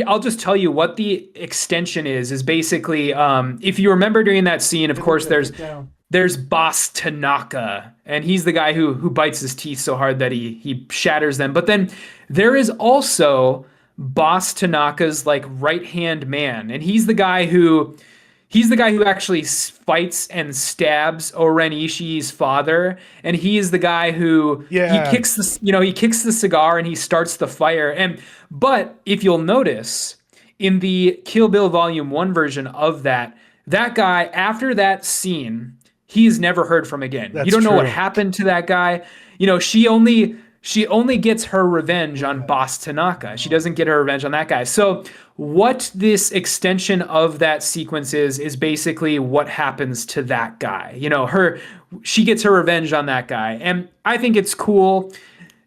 I'll just tell you what the extension is basically if you remember during that scene, of course, write it down. there's Boss Tanaka, and he's the guy who bites his teeth so hard that he shatters them. But then there is also Boss Tanaka's like right hand man, and he's the guy who actually fights and stabs Oren Ishii's father, and he is the guy who Yeah. he kicks the cigar and he starts the fire. And but if you'll notice in the Kill Bill Volume 1 version of that guy after that scene, he's never heard from again. You That's don't know what true. happened to that guy. She only gets her revenge on Boss Tanaka. She doesn't get her revenge on that guy. So what this extension of that sequence is basically what happens to that guy. She gets her revenge on that guy. And I think it's cool.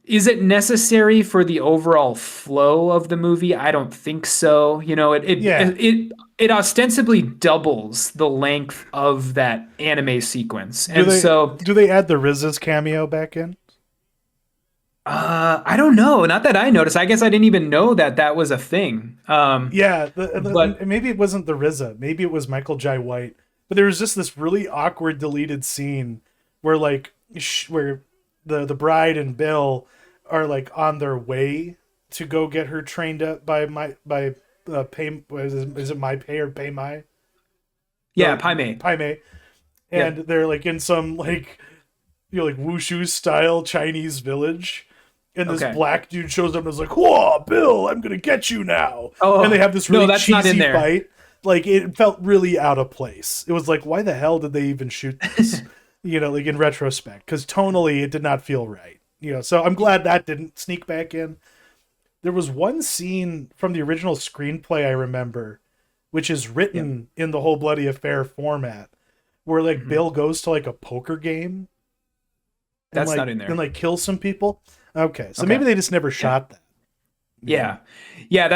Is it necessary for the overall flow of the movie? I don't think so. Yeah. It ostensibly doubles the length of that anime sequence. Do And they so do they add the RZA's cameo back in? I don't know. Not that I noticed. I guess I didn't even know that that was a thing. Yeah, But maybe it wasn't the RZA. Maybe it was Michael Jai White. But there was just this really awkward deleted scene where like where the bride and Bill are like on their way to go get her trained up by pay is it my pay or pay my yeah, Pai Mei. Pai Mei, Yeah. and they're like in some like like wushu style Chinese village. And this Okay. black dude shows up and is like, "Whoa, Bill, I'm gonna get you now!" Oh, And they have this no, really that's not in cheesy there. fight. Like it felt really out of place. It was like, why the hell did they even shoot this? Like in retrospect, because tonally it did not feel right. So I'm glad that didn't sneak back in. There was one scene from the original screenplay I remember, which is Yeah. written in the whole bloody affair format, where like Mhm. Bill goes to like a poker game and That's like not in there. kills some people. Okay, so Okay. maybe they just never shot that. Yeah. Yeah,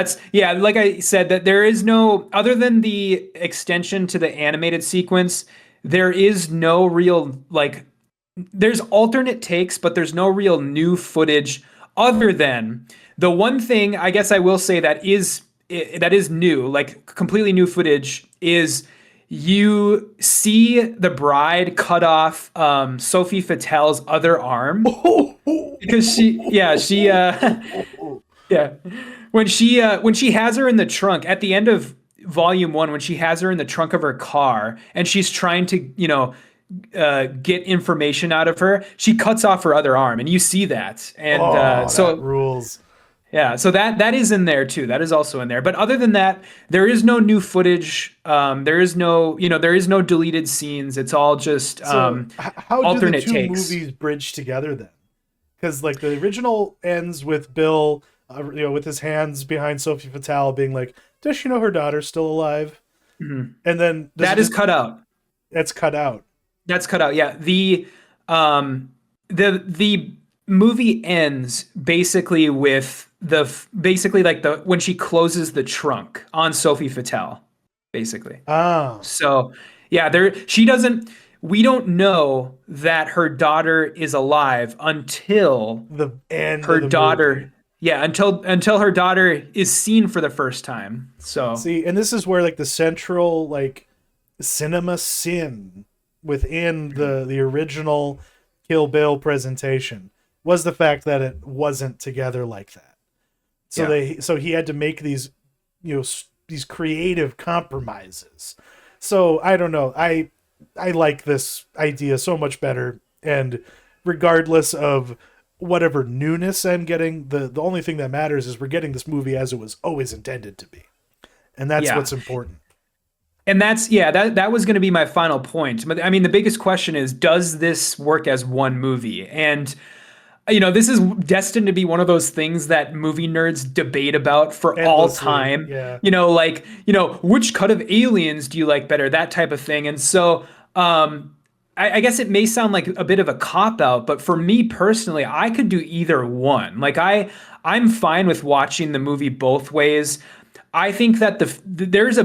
like I said, that there is no, other than the extension to the animated sequence, there is no real, like, there's alternate takes, but there's no real new footage other than the one thing I guess I will say that is new, like completely new footage is you see the bride cut off Sophie Fatale's other arm because yeah, when she has her in the trunk at the end of volume 1, when she has her in the trunk of her car and she's trying to get information out of her, she cuts off her other arm and you see that. And Oh, that so rules. yeah, so that is in there too. That is also in there. But other than that, there is no new footage. There is no deleted scenes. It's all just So, how do the alternate two takes. movies bridge together then? Because like the original ends with Bill, with his hands behind Sophie Fatale, being like, "Does she know her daughter's still alive?" Mhm. And then That is cut out. that's cut out. That's cut out. Yeah. The movie ends basically with basically like the when she closes the trunk on Sophie Fatale, basically. Ah, So yeah, she doesn't. We don't know that her daughter is alive until the end her of the daughter. movie. Yeah, until her daughter is seen for the first time. So See, and this is where like the central like cinema sin within the original Kill Bill presentation was the fact that it wasn't together like that. So yeah. he had to make these these creative compromises. So I don't know. I like this idea so much better, and regardless of whatever newness I'm getting, the only thing that matters is we're getting this movie as it was always intended to be. And that's Yeah. what's important. And that's yeah, that was going to be my final point. But I mean, the biggest question is, does this work as one movie? And this is destined to be one of those things that movie nerds debate about for all Endlessly. time. Yeah. Which cut of Aliens do you like better? That type of thing. And so, I guess it may sound like a bit of a cop out, but for me personally, I could do either one. I'm fine with watching the movie both ways. I think that there's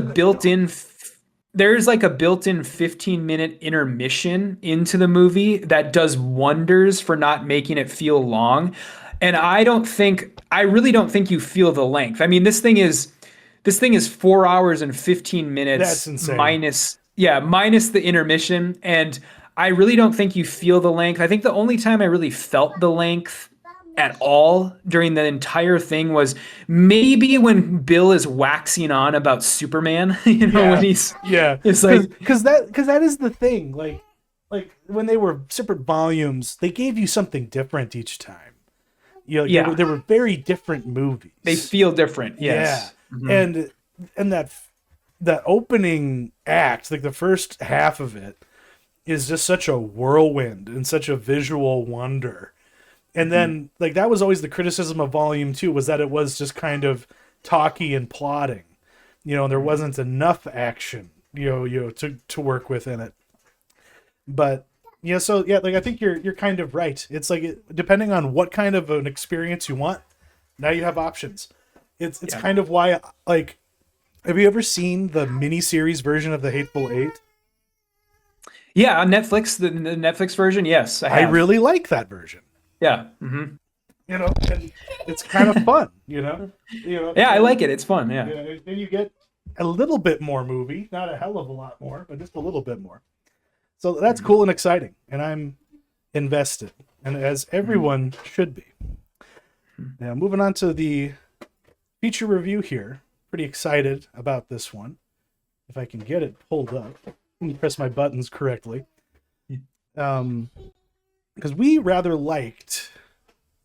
like a built-in 15-minute intermission into the movie that does wonders for not making it feel long. And I really don't think you feel the length. I mean, this thing is 4 hours and 15 That's minutes insane. minus the intermission. And I really don't think you feel the length. I think the only time I really felt the length at all during the entire thing was maybe when Bill is waxing on about Superman, when Yeah. he's Yeah. it's like Cuz that is the thing. Like when they were separate volumes, they gave you something different each time. yeah, They were very different they movies. feel different. Yeah. Yes. Mhm. And that opening act, like the first half of it is just such a whirlwind and such a visual wonder. And Mhm. then like that was always the criticism of volume 2 was that it was just kind of talky and plotting. And there wasn't enough action, to work with in it. But so yeah, like I think you're kind of right. It's like depending on what kind of an experience you want, now you have options. It's Yeah. kind of why like have you ever seen the miniseries version of the Hateful Eight? Yeah, on Netflix, the Netflix version, yes, I I have. really like that version. Yeah. Hmm. And it's kind of fun. Yeah, I like it. It's fun. Yeah. And you get a little bit more movie, not a hell of a lot more, but just a little bit more. So that's Mhm. cool and exciting, and I'm invested, and as Mhm. everyone should be. Now, moving on to the feature review here. Pretty excited about this one. If I can get it pulled up and press my buttons correctly. Um, because we rather liked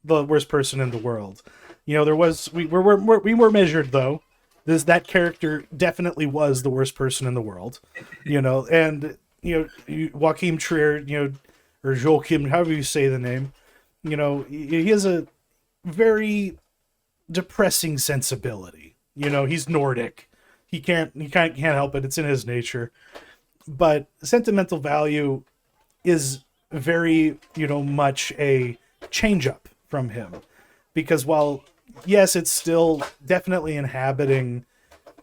the worst person in the world. There was we were measured though. That character definitely was the worst person in the world. And Joachim Trier, or Joachim, however you say the name, he has a very depressing sensibility. He's Nordic. He can't help it. It's in his nature. But sentimental value is very, much a change up from him. Because while yes, it's still definitely inhabiting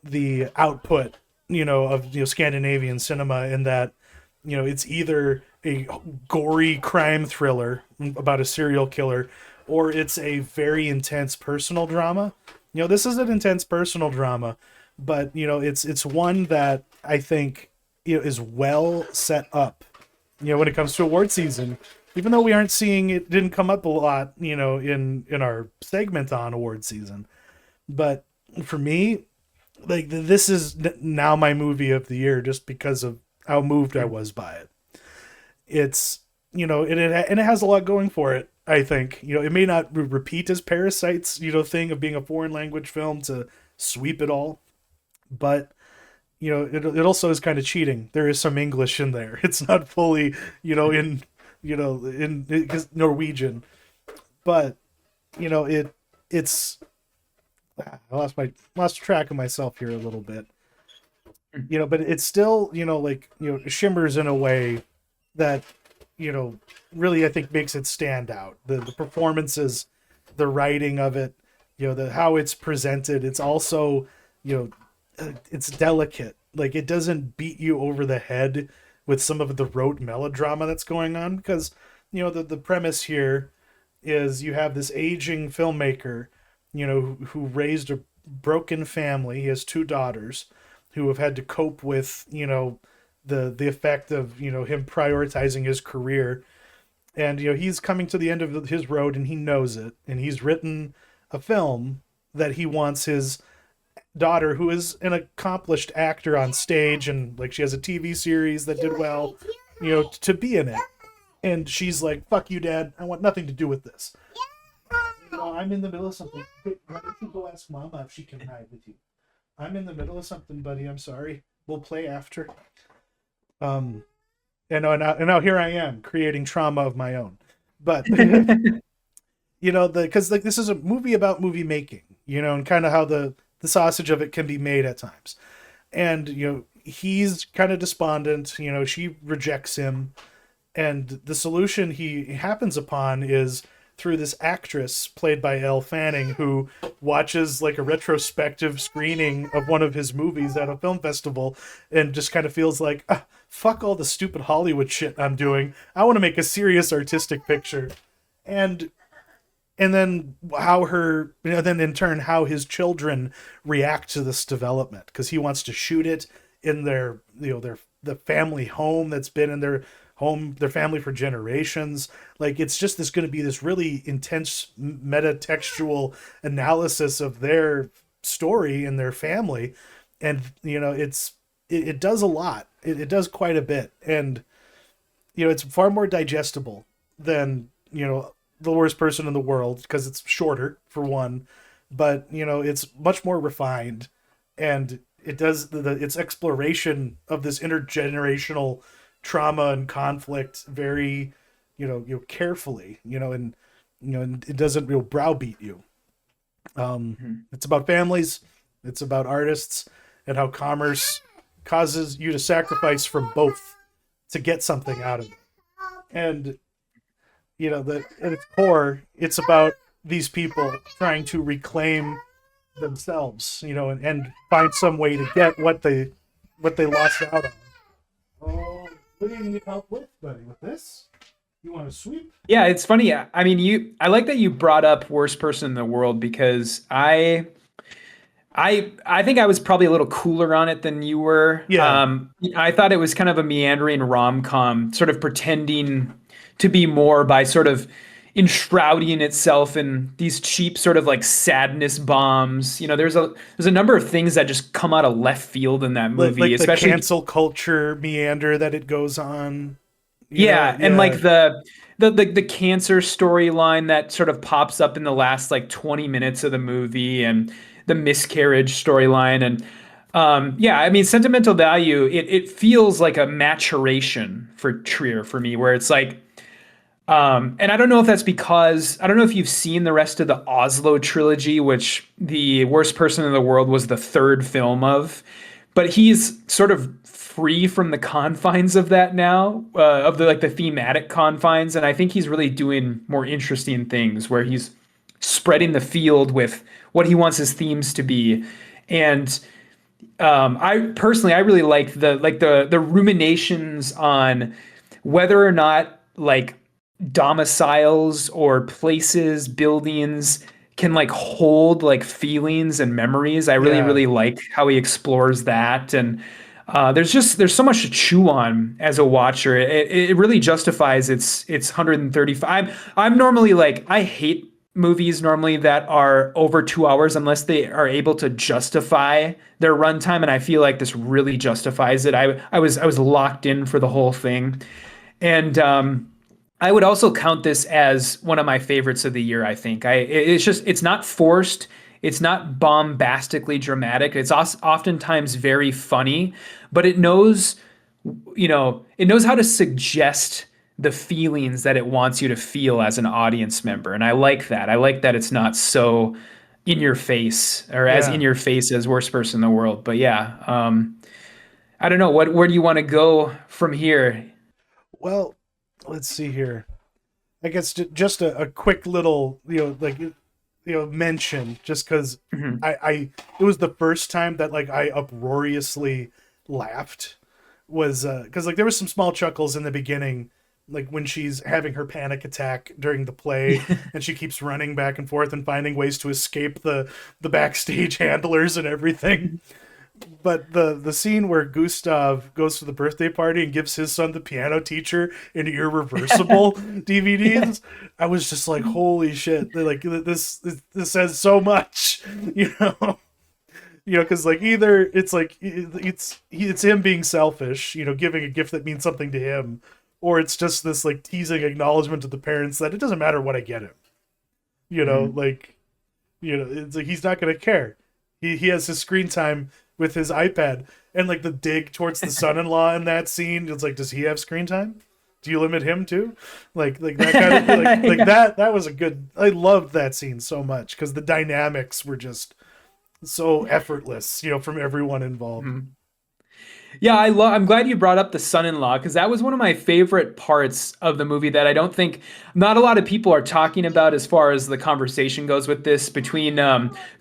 the output, of Scandinavian cinema in that, it's either a gory crime thriller about a serial killer or it's a very intense personal drama. This is an intense personal drama, but it's one that I think is well set up. When it comes to award season, even though we aren't seeing it, didn't come up a lot, in our segment on award season. But for me, like this is now my movie of the year just because of how moved I was by it. It's and it has a lot going for it. I think it may not repeat as Parasite's thing of being a foreign language film to sweep it all, but it also is kind of cheating. There is some English in there. It's not fully in in Norwegian, but it's I lost track of myself here a little bit. But it's still like shimmers in a way that really I think makes it stand out. The performances, the writing of it, the how it's presented. It's also it's delicate. Like it doesn't beat you over the head with some of the rote melodrama that's going on because the premise here is you have this aging filmmaker who raised a broken family. He has two daughters who have had to cope with, the effect of, him prioritizing his career. And, he's coming to the end of his road and he knows it. And he's written a film that he wants his daughter, who is an accomplished actor on stage, and like she has a TV series that did well, to be in it. And she's like, "Fuck you, Dad. I want nothing to do with this." No, I'm in the middle of something. Why don't you go ask Mama if she can hide with you? I'm in the middle of something, buddy. I'm sorry. We'll play after. And now here I am creating trauma of my own. But because like this is a movie about movie making, and kind of how the sausage of it can be made at times. And he's kind of despondent. She rejects him, and the solution he happens upon is through this actress played by Elle Fanning, who watches like a retrospective screening of one of his movies at a film festival and just kind of feels like, fuck all the stupid Hollywood shit I'm doing. I want to make a serious artistic picture. And then then in turn how his children react to this development, because he wants to shoot it in the family home that's been in their family for generations. Like, it's just going to be this really intense metatextual analysis of their story and their family. And it does a lot. It does quite a bit. And it's far more digestible than The Worst Person in the World, because it's shorter for one, but it's much more refined, and it does its exploration of this intergenerational trauma and conflict very carefully, and it doesn't browbeat you. It's about families, it's about artists, and how commerce causes you to sacrifice from both to get something out of it. And that at its core, it's about these people trying to reclaim themselves, and find some way to get what they lost out on. Oh, what do you need help with, buddy? With this? You want to sweep? Yeah, it's funny. I mean, I like that you brought up worst person in the world, because I think I was probably a little cooler on it than you were. Yeah, I thought it was kind of a meandering rom-com, sort of pretending to be more by sort of enshrouding itself in these cheap sort of like sadness bombs. There's a number of things that just come out of left field in that movie, like the especially cancel culture meander that it goes on. yeah, and Yeah, like the cancer storyline that sort of pops up in the last like 20 minutes of the movie, and the miscarriage storyline. And yeah, I mean, sentimental value, it feels like a maturation for Trier for me, where it's like and I don't know if that's because I don't know if you've seen the rest of the Oslo trilogy, which The Worst Person in the World was the third film of, but he's sort of free from the confines of that now, of the thematic confines, and I think he's really doing more interesting things where he's spreading the field with what he wants his themes to be. And I really like the ruminations on whether or not like domiciles or places, buildings can like hold like feelings and memories. I really, yeah, really like how he explores that. And there's so much to chew on as a watcher. It really justifies its 135. I'm normally like, I hate movies normally that are over 2 hours unless they are able to justify their runtime, and I feel like this really justifies it. I was locked in for the whole thing. And I would also count this as one of my favorites of the year. I think it's not forced. It's not bombastically dramatic. It's oftentimes very funny, but it knows how to suggest the feelings that it wants you to feel as an audience member. And I like that. I like that it's not so in your face, or as in yeah. your face as worst person in the world. But yeah, I don't know. Where do you want to go from here? Well, let's see here. I guess just a quick little, mention, just because Mhm. it was the first time that like I uproariously laughed, was because like there was some small chuckles in the beginning like when she's having her panic attack during the play, and she keeps running back and forth and finding ways to escape the backstage handlers and everything. But the scene where Gustav goes to the birthday party and gives his son, the piano teacher, an irreversible DVDs, I was just like, holy shit! Like this says so much, you know. Because like either it's like it's him being selfish, giving a gift that means something to him, or it's just this like teasing acknowledgement to the parents that it doesn't matter what I get him, Mhm. like, it's like he's not gonna care. He has his screen time with his iPad, and like the dig towards the son-in-law in that scene, it's like, does he have screen time? Do you limit him too? Like that kind of like Yeah. that was a good. I loved that scene so much because the dynamics were just so effortless, from everyone involved. Mhm. Yeah, I'm glad you brought up the son-in-law because that was one of my favorite parts of the movie that I don't think not a lot of people are talking about as far as the conversation goes with this between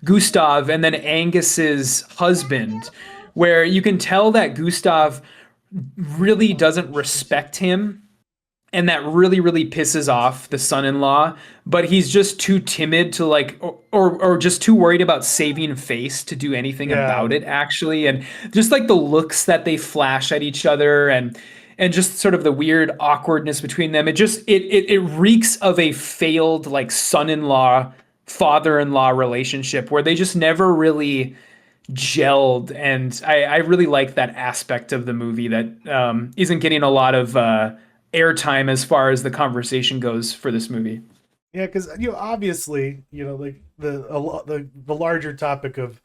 Gustav and then Angus's husband, where you can tell that Gustav really doesn't respect him and that really pisses off the son-in-law, but he's just too timid to like or just too worried about saving face to do anything Yeah, about it actually. And just like the looks that they flash at each other and just sort of the weird awkwardness between them, it reeks of a failed like son-in-law father-in-law relationship where they just never really gelled. And I really like that aspect of the movie that isn't getting a lot of airtime as far as the conversation goes for this movie. yeah, because obviously, like the larger topic of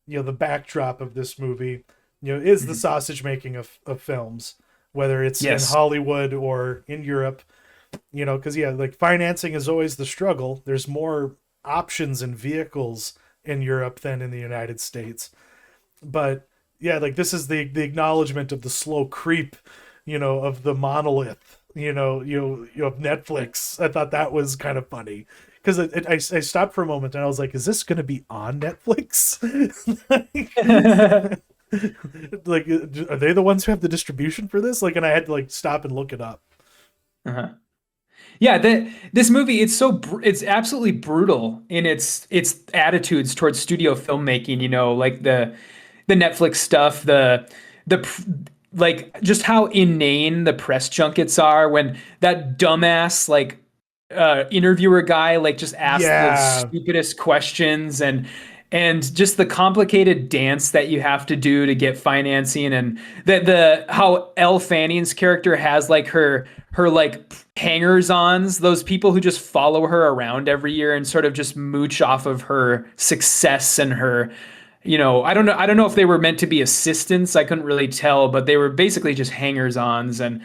the backdrop of this movie, is the Mhm. sausage making of films, whether it's in Yes. Hollywood or in Europe. Because yeah, like financing is always the struggle. There's more options and vehicles in Europe than in the United States. But yeah, like this is the acknowledgement of the slow creep, of the monolith, of Netflix. I thought that was kind of funny because I stopped for a moment and I was like, is this going to be on Netflix? Like, are they the ones who have the distribution for this? Like, and I had to like stop and look it up. Uh-huh. Yeah, this movie it's absolutely brutal in its attitudes towards studio filmmaking, like the Netflix stuff, like just how inane the press junkets are when that dumbass like interviewer guy like just asked the Yeah, stupidest questions and just the complicated dance that you have to do to get financing and the how Elle Fanning's character has like her like hangers-ons, those people who just follow her around every year and sort of just mooch off of her success and her, I don't know if they were meant to be assistants. I couldn't really tell, but they were basically just hangers-ons. And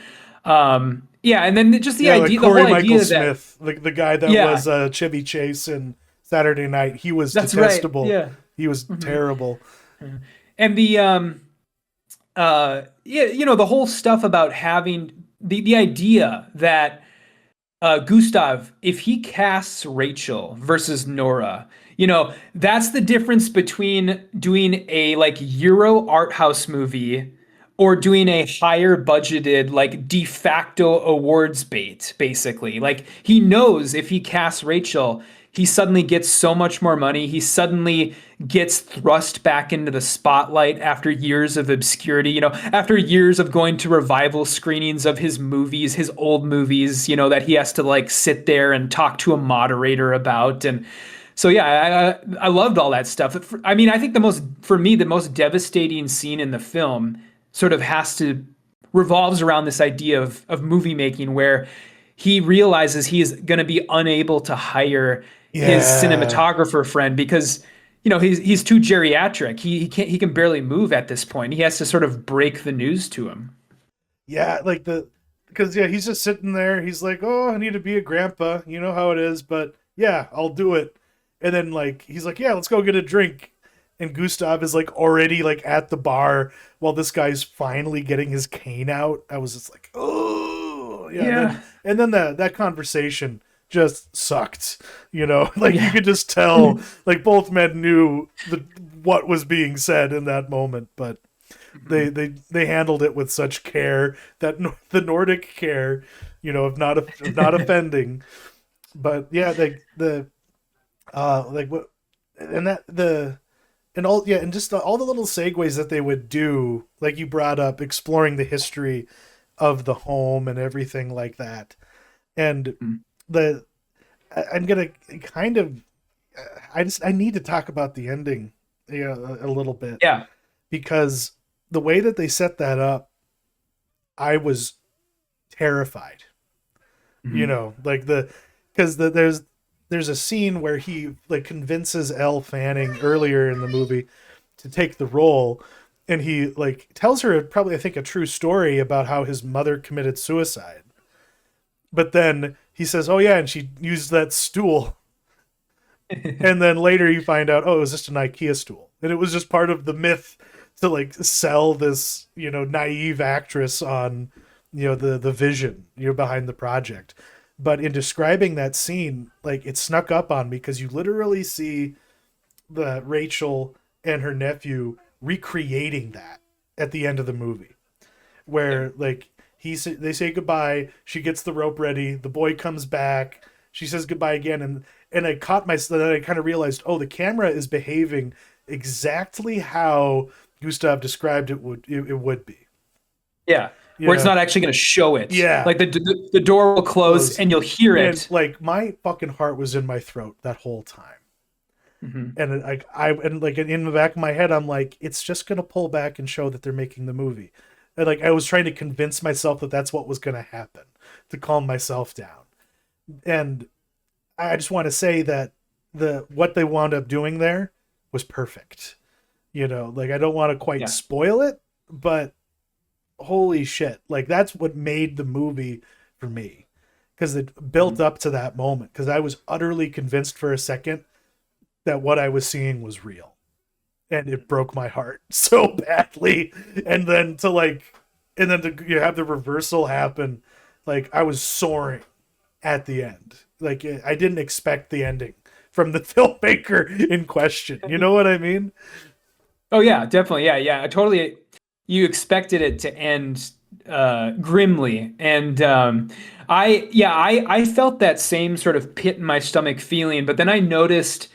yeah, and then just yeah, like the whole Corey Michael idea that Smith, the guy that yeah, was Chevy Chase in Saturday Night. He was that's right. detestable. Yeah. He was Mhm. terrible. And the yeah, the whole stuff about having the idea that Gustav, if he casts Rachel versus Nora, that's the difference between doing a like Euro art house movie or doing a higher budgeted like de facto awards bait, basically. Like he knows if he casts Rachel, he suddenly gets so much more money. He suddenly gets thrust back into the spotlight after years of obscurity, after years of going to revival screenings of his movies, his old movies, that he has to like sit there and talk to a moderator about. And so, yeah, I loved all that stuff. I mean, I think for me, the most devastating scene in the film sort of revolves around this idea of movie making where he realizes he is going to be unable to hire his Yeah, cinematographer friend because he's too geriatric. He can barely move at this point. He has to sort of break the news to him. yeah, like because yeah, he's just sitting there. He's like, "Oh, I need to be a grandpa. You know how it is, but yeah, I'll do it." And then like he's like, "Yeah, let's go get a drink." And Gustav is like already like at the bar while this guy's finally getting his cane out. I was just like, "Oh, yeah." Yeah. And then that conversation just sucked. Like you Yeah. could just tell like both men knew what was being said in that moment, but they handled it with such care, that the Nordic care, of not offending. But yeah, like what, and that the and all yeah, and just all the little segues that they would do, like you brought up, exploring the history of the home and everything like that. And Mhm. the I'm gonna kind of I need to talk about the ending, a little bit, Yeah. because the way that they set that up, I was terrified. Mhm. Like because there's a scene where he like convinces Elle Fanning earlier in the movie to take the role, and he like tells her probably I think a true story about how his mother committed suicide. But then he says, "Oh yeah, and she used that stool." And then later you find out, oh, it was just an IKEA stool, and it was just part of the myth to like sell this, naive actress on, the vision, behind the project. But in describing that scene, like it snuck up on me because you literally see the Rachel and her nephew recreating that at the end of the movie, Yeah. where like they say goodbye, she gets the rope ready, the boy comes back, she says goodbye again, and I caught myself, then I kind of realized, oh, the camera is behaving exactly how Gustav described it would be. Yeah. You Where it's know, not actually going to show it. yeah, Like the door will close close. and you'll hear And it. like my fucking heart was in my throat that whole time. Hmm. And like like in the back of my head, I'm like, it's just gonna pull back and show that they're making the movie. And like I was trying to convince myself that that's what was gonna happen to calm myself down. And I just want to say that the what they wound up doing there was perfect. Like I don't want to quite Yeah. spoil it, but holy shit, like that's what made the movie for me, because it built Mhm. up to that moment, because I was utterly convinced for a second that what I was seeing was real, and it broke my heart so badly. And then to you have the reversal happen, like I was soaring at the end. Like I didn't expect the ending from the filmmaker in question. You know what I mean? Oh yeah, definitely. Yeah, yeah. I totally. You expected it to end grimly, and I felt that same sort of pit in my stomach feeling. But then I noticed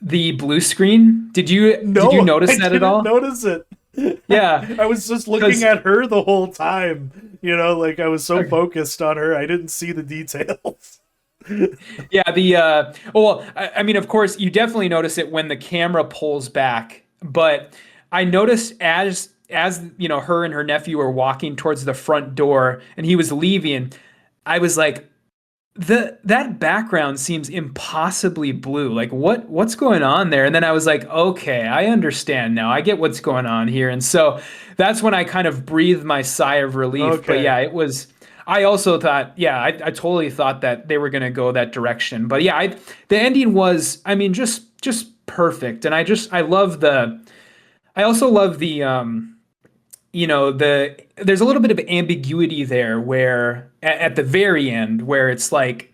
the blue screen. Did you No, I notice that at didn't all? notice it. Yeah, I was just looking because at her the whole time. Like I was so focused on her, I didn't see the details. yeah, well, I mean, of course, you definitely notice it when the camera pulls back, but I noticed her and her nephew were walking towards the front door and he was leaving, I was like, that background seems impossibly blue. Like what's going on there? And then I was like, okay, I understand now. I get what's going on here. And so that's when I kind of breathed my sigh of relief. But Okay. yeah, it was I also thought, yeah, I totally thought that they were gonna go that direction. But yeah, the ending was, I mean, just perfect. And I love I also love there's a little bit of ambiguity there where at the very end where it's like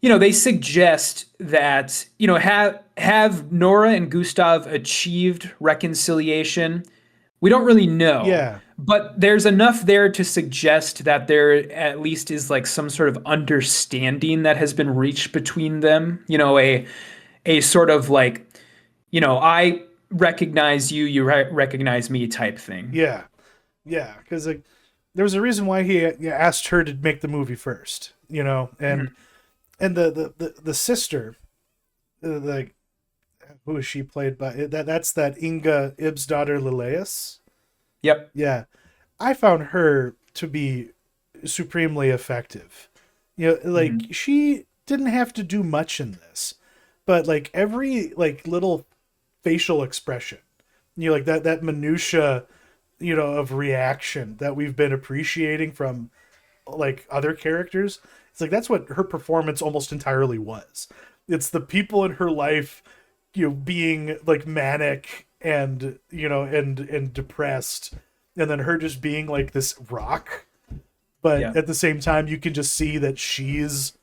they suggest that have Nora and Gustav achieved reconciliation. We don't really know, Yeah. but there's enough there to suggest that there at least is like some sort of understanding that has been reached between them. A sort of like, I recognize you, you recognize me type thing. Yeah. Yeah. Because like, there was a reason why he asked her to make the movie first. And Mhm. the sister, like who is she played by? That's that Inga Ibsdottir Lilias. Yep. Yeah, I found her to be supremely effective. Like Hmm. she didn't have to do much in this, but like every like little facial expression, like that minutia, of reaction that we've been appreciating from like other characters. It's like that's what her performance almost entirely was. It's the people in her life, being like manic and and depressed, and then her just being like this rock. But Yeah. at the same time, you can just see that she's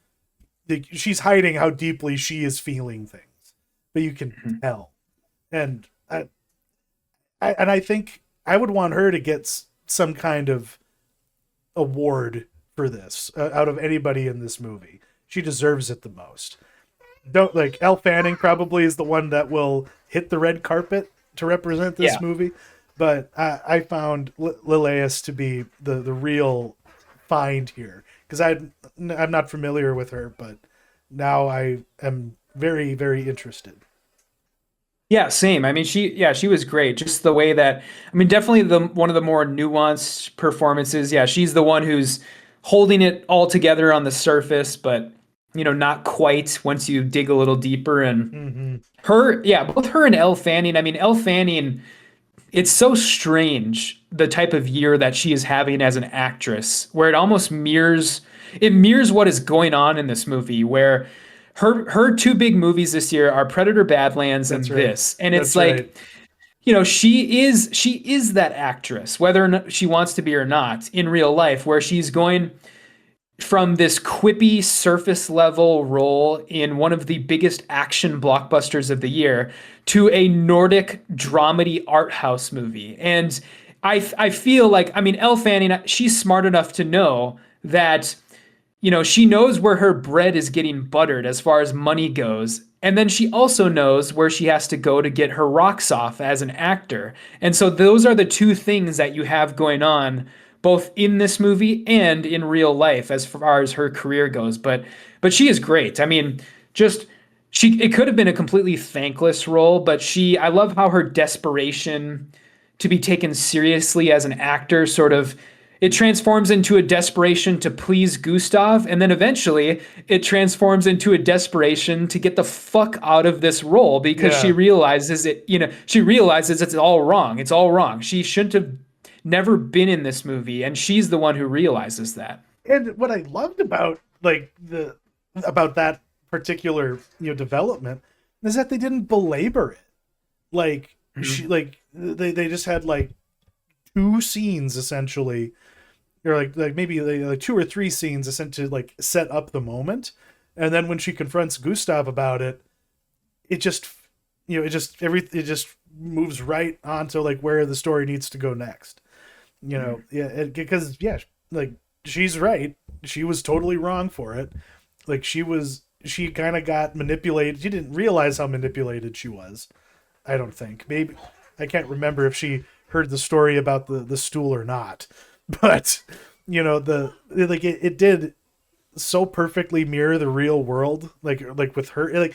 hiding how deeply she is feeling things, but you can Mhm. tell. And I think I would want her to get some kind of award for this out of anybody in this movie. She deserves it the most. Don't like Elle Fanning probably is the one that will hit the red carpet to represent this Yeah. movie, but I found Lilias to be the real find here because I'm not familiar with her, but now I am very very interested. Yeah, same. I mean, she was great. Just the way that, I mean, definitely the one of the more nuanced performances. Yeah, she's the one who's holding it all together on the surface, but not quite once you dig a little deeper. And Mm-hmm. her, yeah, both her and Elle Fanning. I mean, Elle Fanning, it's so strange the type of year that she is having as an actress, where it mirrors what is going on in this movie, where her two big movies this year are Predator Badlands That's and right. this. And it's That's right. like, she is that actress, whether or not she wants to be or not in real life, where she's going from this quippy surface level role in one of the biggest action blockbusters of the year to a Nordic dramedy art house movie. And I feel like, I mean, Elle Fanning, she's smart enough to know that she knows where her bread is getting buttered as far as money goes. And then she also knows where she has to go to get her rocks off as an actor. And so those are the two things that you have going on both in this movie and in real life as far as her career goes. But she is great. I mean, just it could have been a completely thankless role, but I love how her desperation to be taken seriously as an actor sort of it transforms into a desperation to please Gustav, and then eventually it transforms into a desperation to get the fuck out of this role because Yeah. she realizes it's all wrong. It's all wrong. She shouldn't have never been in this movie, and she's the one who realizes that. And what I loved about the about that particular development is that they didn't belabor it. Like Mhm. they just had like two scenes essentially, or like maybe like two or three scenes essentially like set up the moment, and then when she confronts Gustav about it, it just it just moves right onto like where the story needs to go next. Yeah, because yeah, like she's right. She was totally wrong for it. Like she kind of got manipulated. She didn't realize how manipulated she was. I don't think. Maybe I can't remember if she heard the story about the stool or not. But the like it did so perfectly mirror the real world. Like with her like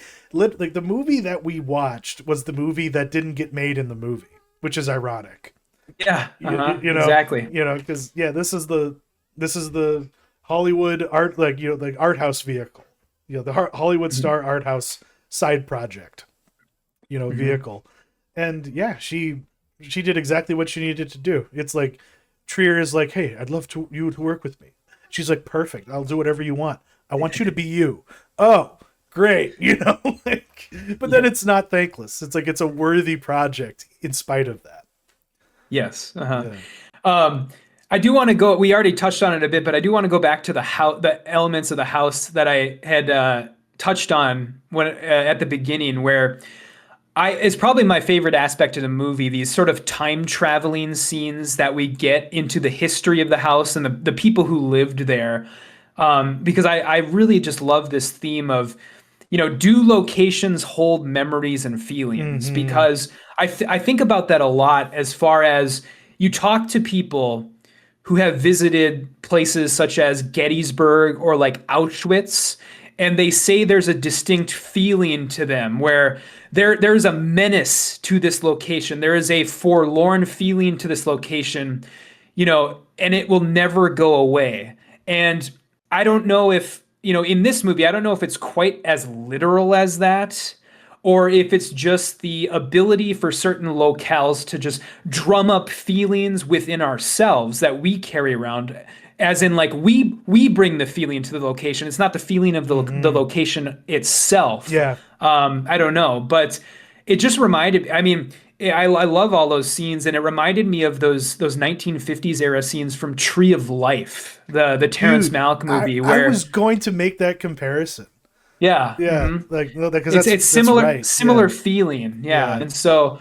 the movie that we watched was the movie that didn't get made in the movie, which is ironic. Yeah, You, you know, exactly. because yeah, this is the Hollywood art like art house vehicle. The Hollywood Mhm. star art house side project. Mhm. Vehicle, and yeah, she did exactly what she needed to do. It's like Trier is like, hey, I'd love you to work with me. She's like, perfect. I'll do whatever you want. I want you to be you. Oh, great. Like, but then Yeah. it's not thankless. It's like it's a worthy project in spite of that. Yes. Uh-huh. Yeah. Um, I do want to go. We already touched on it a bit, but I do want to go back to the elements of the house that I had touched on when at the beginning, where it's probably my favorite aspect of the movie. These sort of time traveling scenes that we get into the history of the house and the people who lived there. Because I really just love this theme of, do locations hold memories and feelings? Mm-hmm. Because I think about that a lot as far as you talk to people who have visited places such as Gettysburg or like Auschwitz, and they say there's a distinct feeling to them where there's a menace to this location. There is a forlorn feeling to this location, and it will never go away. And I don't know if, in this movie, I don't know if it's quite as literal as that, or if it's just the ability for certain locales to just drum up feelings within ourselves that we carry around, as in like we bring the feeling to the location. It's not the feeling of the Mm-hmm. location itself. Yeah. I don't know, but it just reminded, I mean, I love all those scenes, and it reminded me of those 1950s era scenes from Tree of Life, the Terrence Dude, Malick movie, I where was going to make that comparison. yeah, Yeah, hmm, like no, because it's that's similar right. similar Yeah, feeling, yeah. yeah. And so,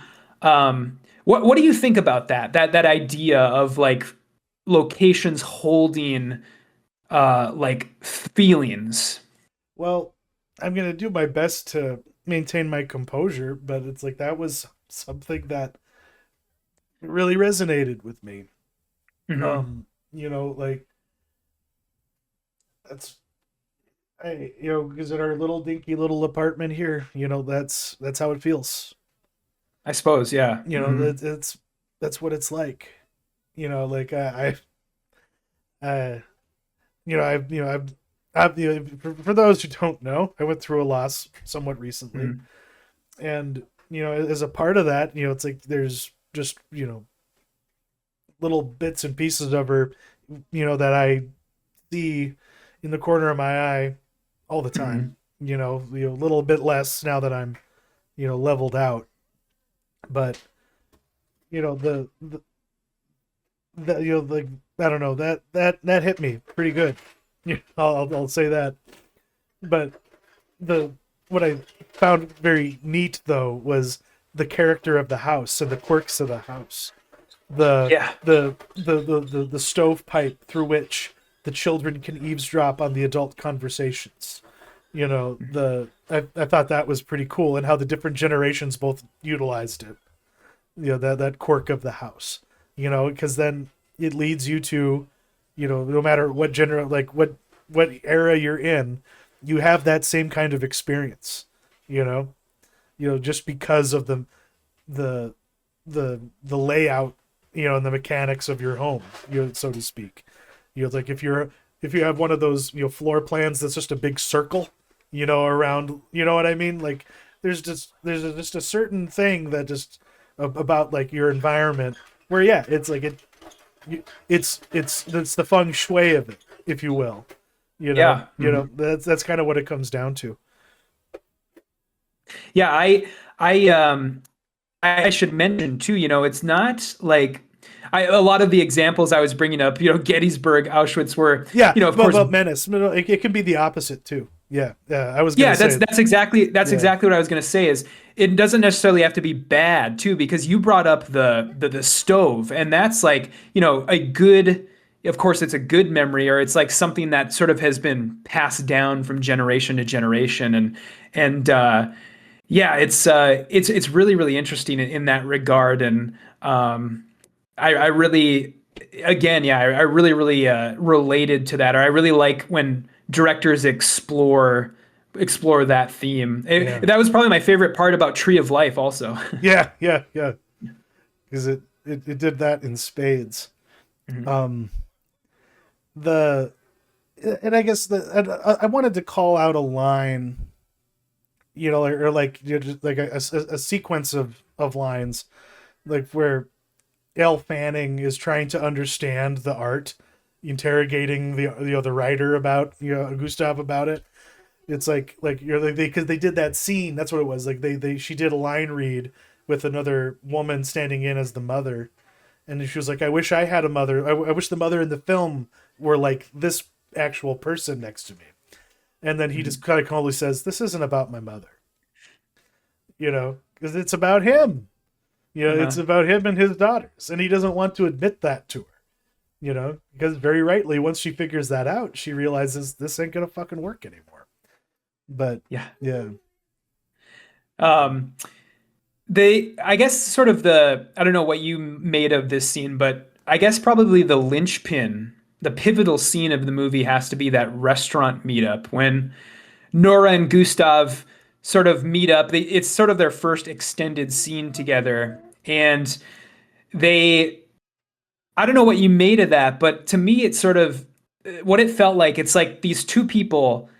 what do you think about that idea of like locations holding like feelings. Well, I'm gonna do my best to maintain my composure, but it's like that was something that really resonated with me. Hmm. Like that's because in our little dinky little apartment here, that's how it feels. I suppose, yeah. You know, Hmm. that's what it's like. Like I for those who don't know, I went through a loss somewhat recently, Hmm. and as a part of that, it's like there's just little bits and pieces of her, that I see in the corner of my eye all the time. Hmm. A little bit less now that I'm leveled out, but like I don't know, that hit me pretty good. I'll say that. But the what I found very neat though was the character of the house and the quirks of the house. The Yeah. the stovepipe through which the children can eavesdrop on the adult conversations. I thought that was pretty cool, and how the different generations both utilized it. That quirk of the house. Because then it leads you to, no matter what like what era you're in, you have that same kind of experience. You know, just because of the the layout, and the mechanics of your home, so to speak. Like if you have one of those floor plans that's just a big circle, around, what I mean. Like there's just a certain thing that just about like your environment where it's like it's the feng shui of it, if you will. Yeah. Hmm. That's kind of what it comes down to. Yeah, I should mention too, it's not like a lot of the examples I was bringing up, Gettysburg, Auschwitz were, Yeah, of but course. menace, it can be the opposite too. Yeah, I was gonna Yeah, say. that's Yeah, exactly what I was going to say is it doesn't necessarily have to be bad too, because you brought up the stove, and that's like, a good, of course it's a good memory, or it's like something that sort of has been passed down from generation to generation. And yeah, it's really, really interesting in that regard. And I really, again, yeah, I really, really related to that, or I really like when directors explore that theme. yeah, That was probably my favorite part about Tree of Life, also. yeah, because it did that in spades. Mhm. Um, the and I guess I wanted to call out a line, or like just like a sequence of lines, like where Elle Fanning is trying to understand the art, interrogating the writer about Gustav about it. It's like you're like because they did that scene. That's what it was. Like they she did a line read with another woman standing in as the mother, and she was like, "I wish I had a mother. I wish the mother in the film were like this actual person next to me." And then he just Mhm. kind of calmly says, "This isn't about my mother, because it's about him. It's Uh-huh. about him and his daughters, and he doesn't want to admit that to her." Because very rightly, once she figures that out, she realizes this ain't gonna fucking work anymore. But Yeah. yeah, Um, I guess sort of I don't know what you made of this scene, but I guess probably the linchpin, the pivotal scene of the movie has to be that restaurant meetup when Nora and Gustav sort of meet up. It's sort of their first extended scene together. And they, I don't know what you made of that, but to me, it's sort of what it felt like. It's like these two people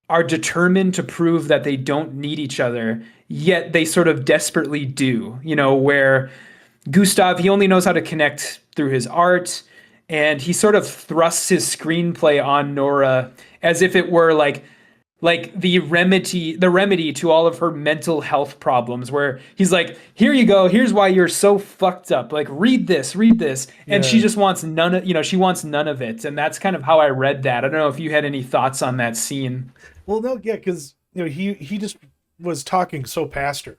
are determined to prove that they don't need each other, yet they sort of desperately do, where Gustav, he only knows how to connect through his art, and he sort of thrusts his screenplay on Nora as if it were like the remedy to all of her mental health problems, where he's like, here you go, here's why you're so fucked up, like read this, and she yeah. just wants none of, she wants none of it. And that's kind of how I read that. I don't know if you had any thoughts on that scene. Well, no, yeah, because he just was talking so past her,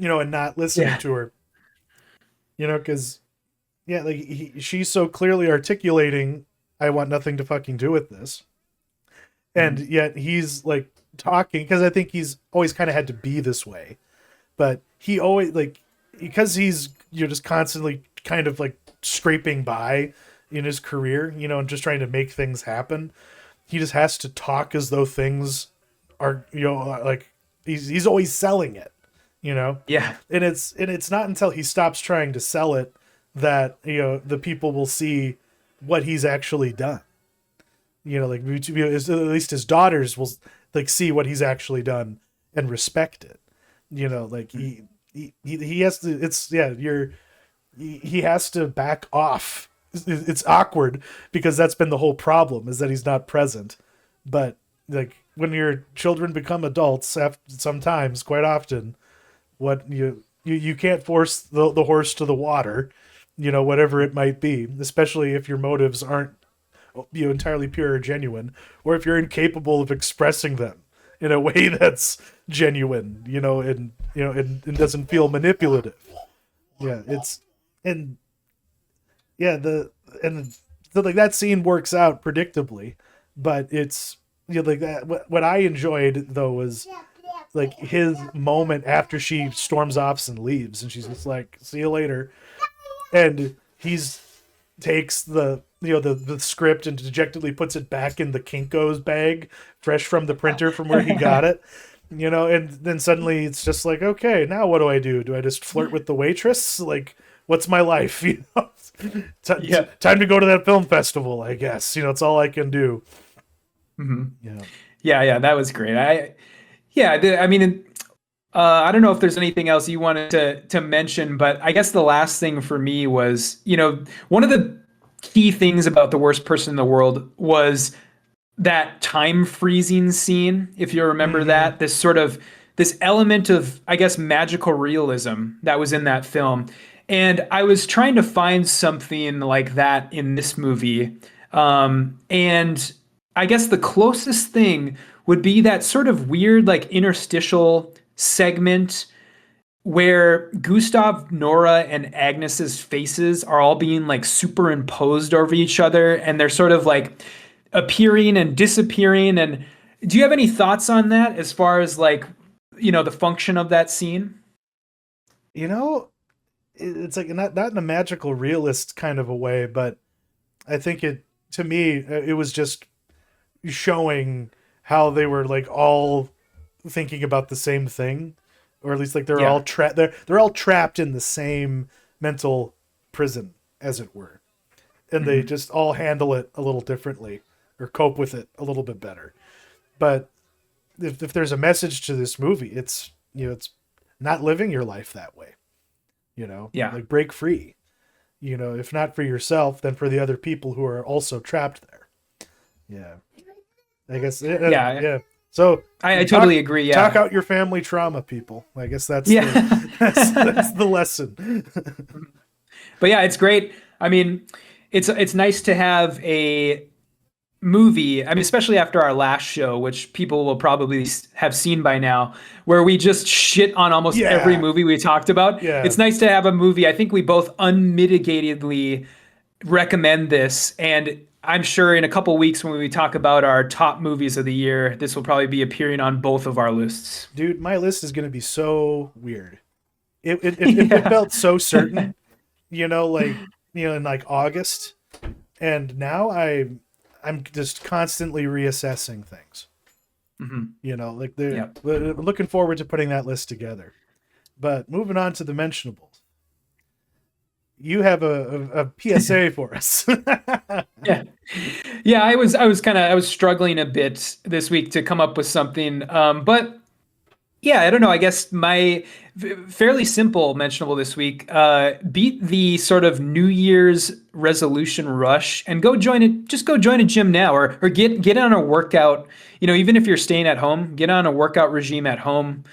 and not listening Yeah. to her, because like she's so clearly articulating, I want nothing to fucking do with this. And Mhm. yet he's like talking because I think he's always kind of had to be this way, but he always like because he's just constantly kind of like scraping by in his career, and just trying to make things happen. He just has to talk as though things are, like he's always selling it, you know. Yeah. And it's not until he stops trying to sell it that the people will see what he's actually done. Like at least his daughters will like see what he's actually done and respect it. Like he has to. It's yeah. He has to back off. It's awkward because that's been the whole problem is that he's not present. But like when your children become adults, sometimes quite often, what you can't force the horse to the water, whatever it might be, especially if your motives aren't entirely pure or genuine, or if you're incapable of expressing them in a way that's genuine, and doesn't feel manipulative. Yeah, it's and yeah, like that scene works out predictably, but it's like that. What I enjoyed though was like his moment after she storms off and leaves, and she's just like, "See you later," and he's takes the script and dejectedly puts it back in the Kinko's bag, fresh from the printer from where he got it. And then suddenly it's just like, okay, now what do I do? Do I just flirt with the waitress? Like, what's my life? Yeah. Time to go to that film festival, I guess. It's all I can do. Hmm. Yeah. Yeah, yeah, that was great. Yeah, I mean, I don't know if there's anything else you wanted to mention, but I guess the last thing for me was, one of the key things about The Worst Person in the World was that time freezing scene, if you remember Mm-hmm. that, this element of, I guess, magical realism that was in that film. And I was trying to find something like that in this movie. And I guess the closest thing would be that sort of weird, like interstitial segment where Gustav, Nora, and Agnes's faces are all being like superimposed over each other, and they're sort of like appearing and disappearing. And do you have any thoughts on that as far as like, the function of that scene? You know, it's like not in a magical realist kind of a way, but I think to me it was just showing how they were like all thinking about the same thing, or at least like Yeah. they're all trapped in the same mental prison, as it were, and they Hmm. just all handle it a little differently or cope with it a little bit better. But if there's a message to this movie, it's it's not living your life that way. Yeah. Like break free. If not for yourself, then for the other people who are also trapped there. Yeah. I guess Yeah. yeah. So I talk totally agree. talk Yeah. out your family trauma, people. I guess that's the Yeah. that's the lesson. But yeah, it's great. I mean, it's nice to have a movie, I mean, especially after our last show, which people will probably have seen by now, where we just shit on almost every Yeah, movie we talked about. yeah, It's nice to have a movie. I think we both unmitigatedly recommend this. And I'm sure in a couple weeks when we talk about our top movies of the year, this will probably be appearing on both of our lists. dude. My list is gonna be so weird. It Yeah. felt so certain, like in like August, and now I'm just constantly reassessing things. Hmm. Like they're Yeah. we're looking forward to putting that list together. But moving on to the mentionables, you have a PSA for us. Yeah. Yeah, I was struggling a bit this week to come up with something. But yeah, I don't know. I guess my fairly simple mentionable this week, beat the sort of New Year's resolution rush and go join it. Just go join a gym now, or get on a workout. Even if you're staying at home, get on a workout regime at home.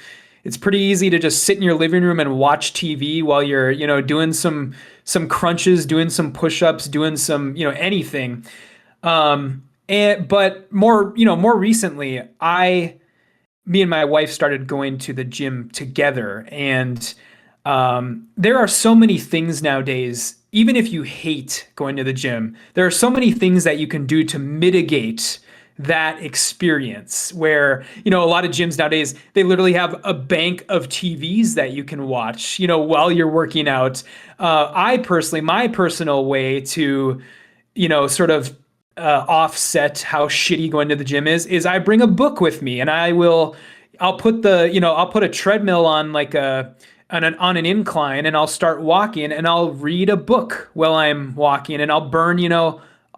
It's pretty easy to just sit in your living room and watch TV while you're, doing some crunches, doing some push-ups, doing some, anything. But more recently, me and my wife started going to the gym together, and There are so many things nowadays, even if you hate going to the gym, there are so many things that you can do to mitigate that experience where, a lot of gyms nowadays, they literally have a bank of TVs that you can watch, while you're working out. My personal way to, sort of offset how shitty going to the gym is I bring a book with me and I'll put a treadmill on like on an incline and I'll start walking and I'll read a book while I'm walking and I'll burn,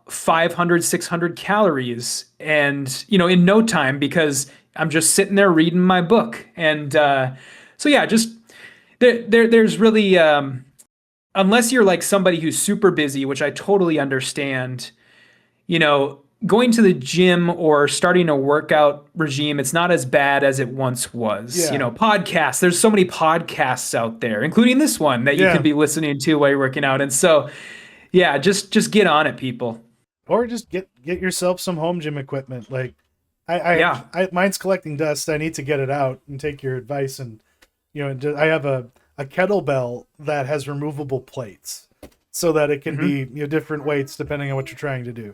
500, 600 calories and, in no time because I'm just sitting there reading my book. And so yeah, just there's really unless you're like somebody who's super busy, which I totally understand, going to the gym or starting a workout regime, it's not as bad as it once was. Yeah. Podcasts, there's so many podcasts out there, including this one that you Yeah. could be listening to while you're working out. And so, yeah, just get on it, people. Or just get yourself some home gym equipment. Like Yeah. mine's collecting dust. I need to get it out and take your advice. And I have a kettlebell that has removable plates so that it can be different weights depending on what you're trying to do.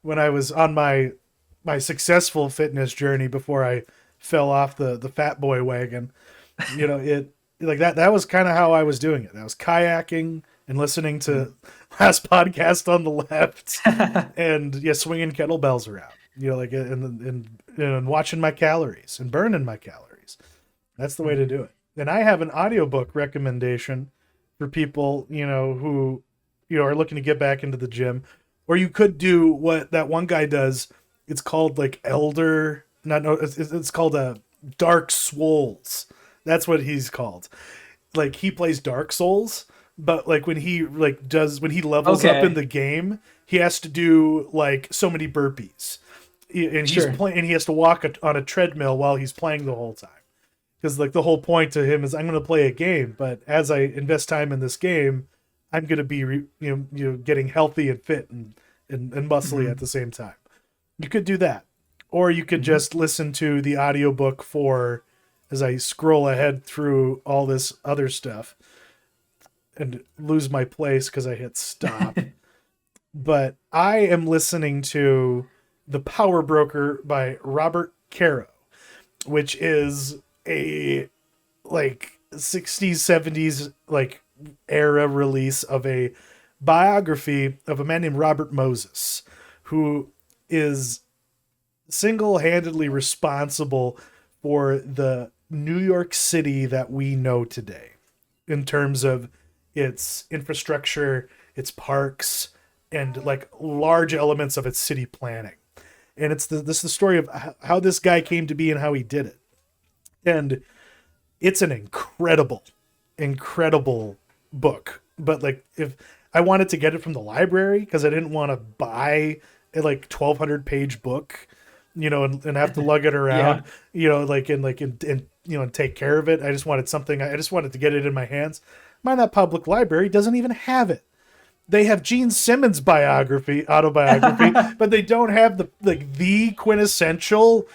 When I was on my successful fitness journey before I fell off the fat boy wagon, it like that was kind of how I was doing it. I was kayaking and listening to last podcast on the left and swinging kettlebells around, and watching my calories and burning my calories. That's the way to do it. And I have an audiobook recommendation for people, who, are looking to get back into the gym. Or you could do what that one guy does. It's called like it's called a Dark Souls. That's what he's called. Like he plays Dark Souls, but like when he levels up in the game, he has to do like so many burpees. And he's playing and he has to walk on a treadmill while he's playing the whole time. Because like the whole point to him is I'm going to play a game, but as I invest time in this game, I'm going to be, getting healthy and fit and muscly at the same time. You could do that. Or you could just listen to the audiobook as I scroll ahead through all this other stuff and lose my place because I hit stop. But I am listening to The Power Broker by Robert Caro, which is a like 60s, 70s, like era release of a biography of a man named Robert Moses, who is single-handedly responsible for the New York City that we know today in terms of its infrastructure, its parks, and like large elements of its city planning. And this is the story of how this guy came to be and how he did it. And it's an incredible book. But like if I wanted to get it from the library because I didn't want to buy a like 1,200 page book, and have to lug it around, and take care of it. I just wanted to get it in my hands. That public library doesn't even have it. They have Gene Simmons' autobiography, but they don't have the quintessential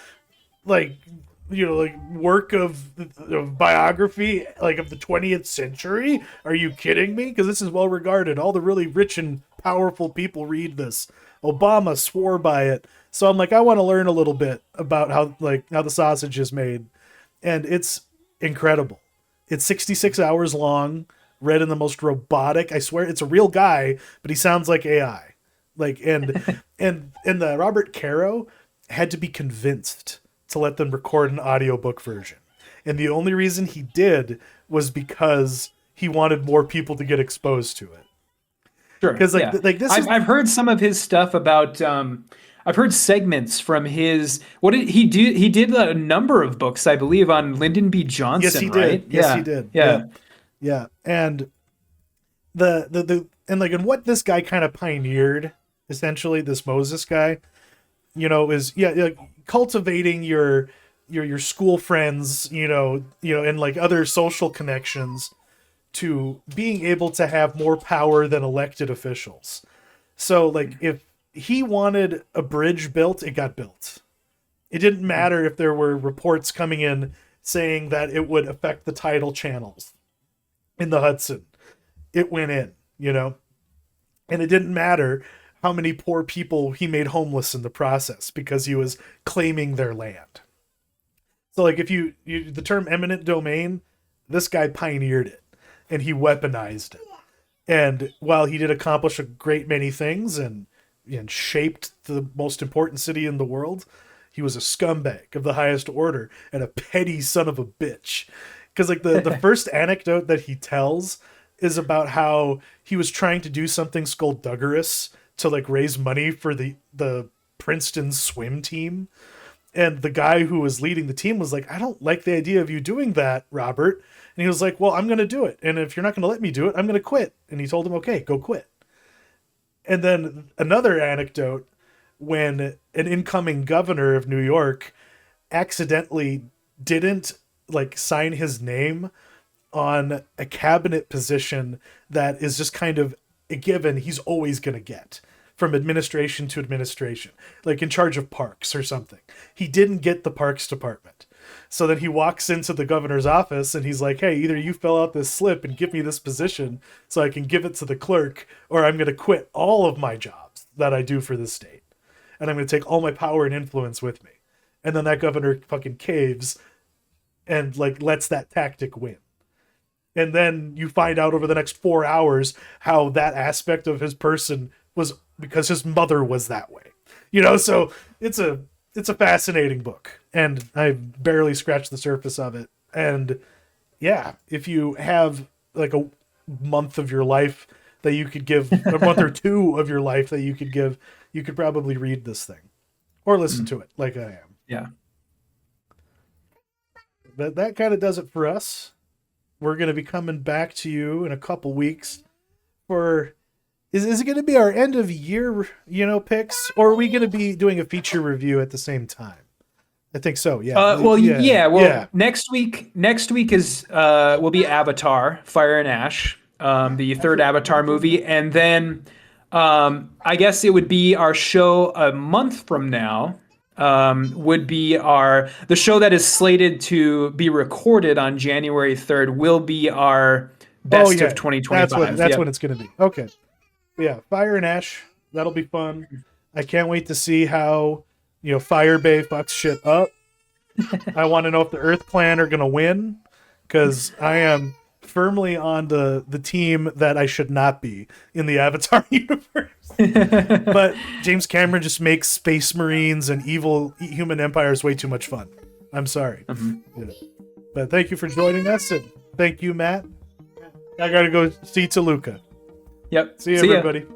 work of biography of the 20th century. Are you kidding me? Because this is well regarded. All the really rich and powerful people read this. Obama swore by it. So I'm like, I want to learn a little bit about how the sausage is made. And it's incredible. It's 66 hours long, read in the most robotic. I swear it's a real guy, but he sounds like AI. And the Robert Caro had to be convinced to let them record an audiobook version. And the only reason he did was because he wanted more people to get exposed to it. Sure. Because I've heard some of his stuff about I've heard segments from his what did he do? He did a number of books, I believe, on Lyndon B. Johnson, yes, he right? did. Yes, he did. Yeah. And and what this guy kind of pioneered, essentially, this Moses guy, is cultivating your school friends, and like other social connections to being able to have more power than elected officials. So if he wanted a bridge built, it got built. It didn't matter if there were reports coming in saying that it would affect the tidal channels. in the Hudson, it went in, you know? And it didn't matter how many poor people he made homeless in the process because he was claiming their land. So like if the term eminent domain, this guy pioneered it and he weaponized it. And while he did accomplish a great many things and shaped the most important city in the world, he was a scumbag of the highest order and a petty son of a bitch. Because like the first anecdote that he tells is about how he was trying to do something skullduggerous to like raise money for the Princeton swim team. And the guy who was leading the team was like, I don't like the idea of you doing that, Robert. And he was like, well, I'm going to do it. And if you're not going to let me do it, I'm going to quit. And he told him, okay, go quit. And then another anecdote, when an incoming governor of New York accidentally didn't like sign his name on a cabinet position that is just kind of a given he's always going to get from administration to administration, like in charge of parks or something. He didn't get the parks department. So then he walks into the governor's office and he's like, hey, either you fill out this slip and give me this position so I can give it to the clerk, or I'm going to quit all of my jobs that I do for this state. And I'm going to take all my power and influence with me. And then that governor fucking caves and like lets that tactic win. And then you find out over the next 4 hours how that aspect of his person was because his mother was that way. You know, so it's a fascinating book, and I barely scratched the surface of it. And yeah, if you have like a month of your life that you could give, a month or two of your life that you could give, you could probably read this thing or listen to it like I am. Yeah. But that kind of does it for us. We're going to be coming back to you in a couple weeks for, is it going to be our end of year, picks, or are we going to be doing a feature review at the same time? I think so. Yeah. Next week is will be Avatar, Fire and Ash, the third Avatar movie. And then I guess it would be our show a month from now. Would be the show that is slated to be recorded on January 3rd will be our best of 2025. That's when it's going to be. Okay. Yeah, Fire and Ash. That'll be fun. I can't wait to see how, Fire Bay fucks shit up. I want to know if the Earth Clan are going to win, because I am firmly on the team that I should not be in the Avatar universe. But James Cameron just makes Space Marines and evil human empires way too much fun. I'm sorry. Mm-hmm. Yeah. But thank you for joining us, and thank you, Matt. I gotta go see Toluca. Yep. See you, everybody.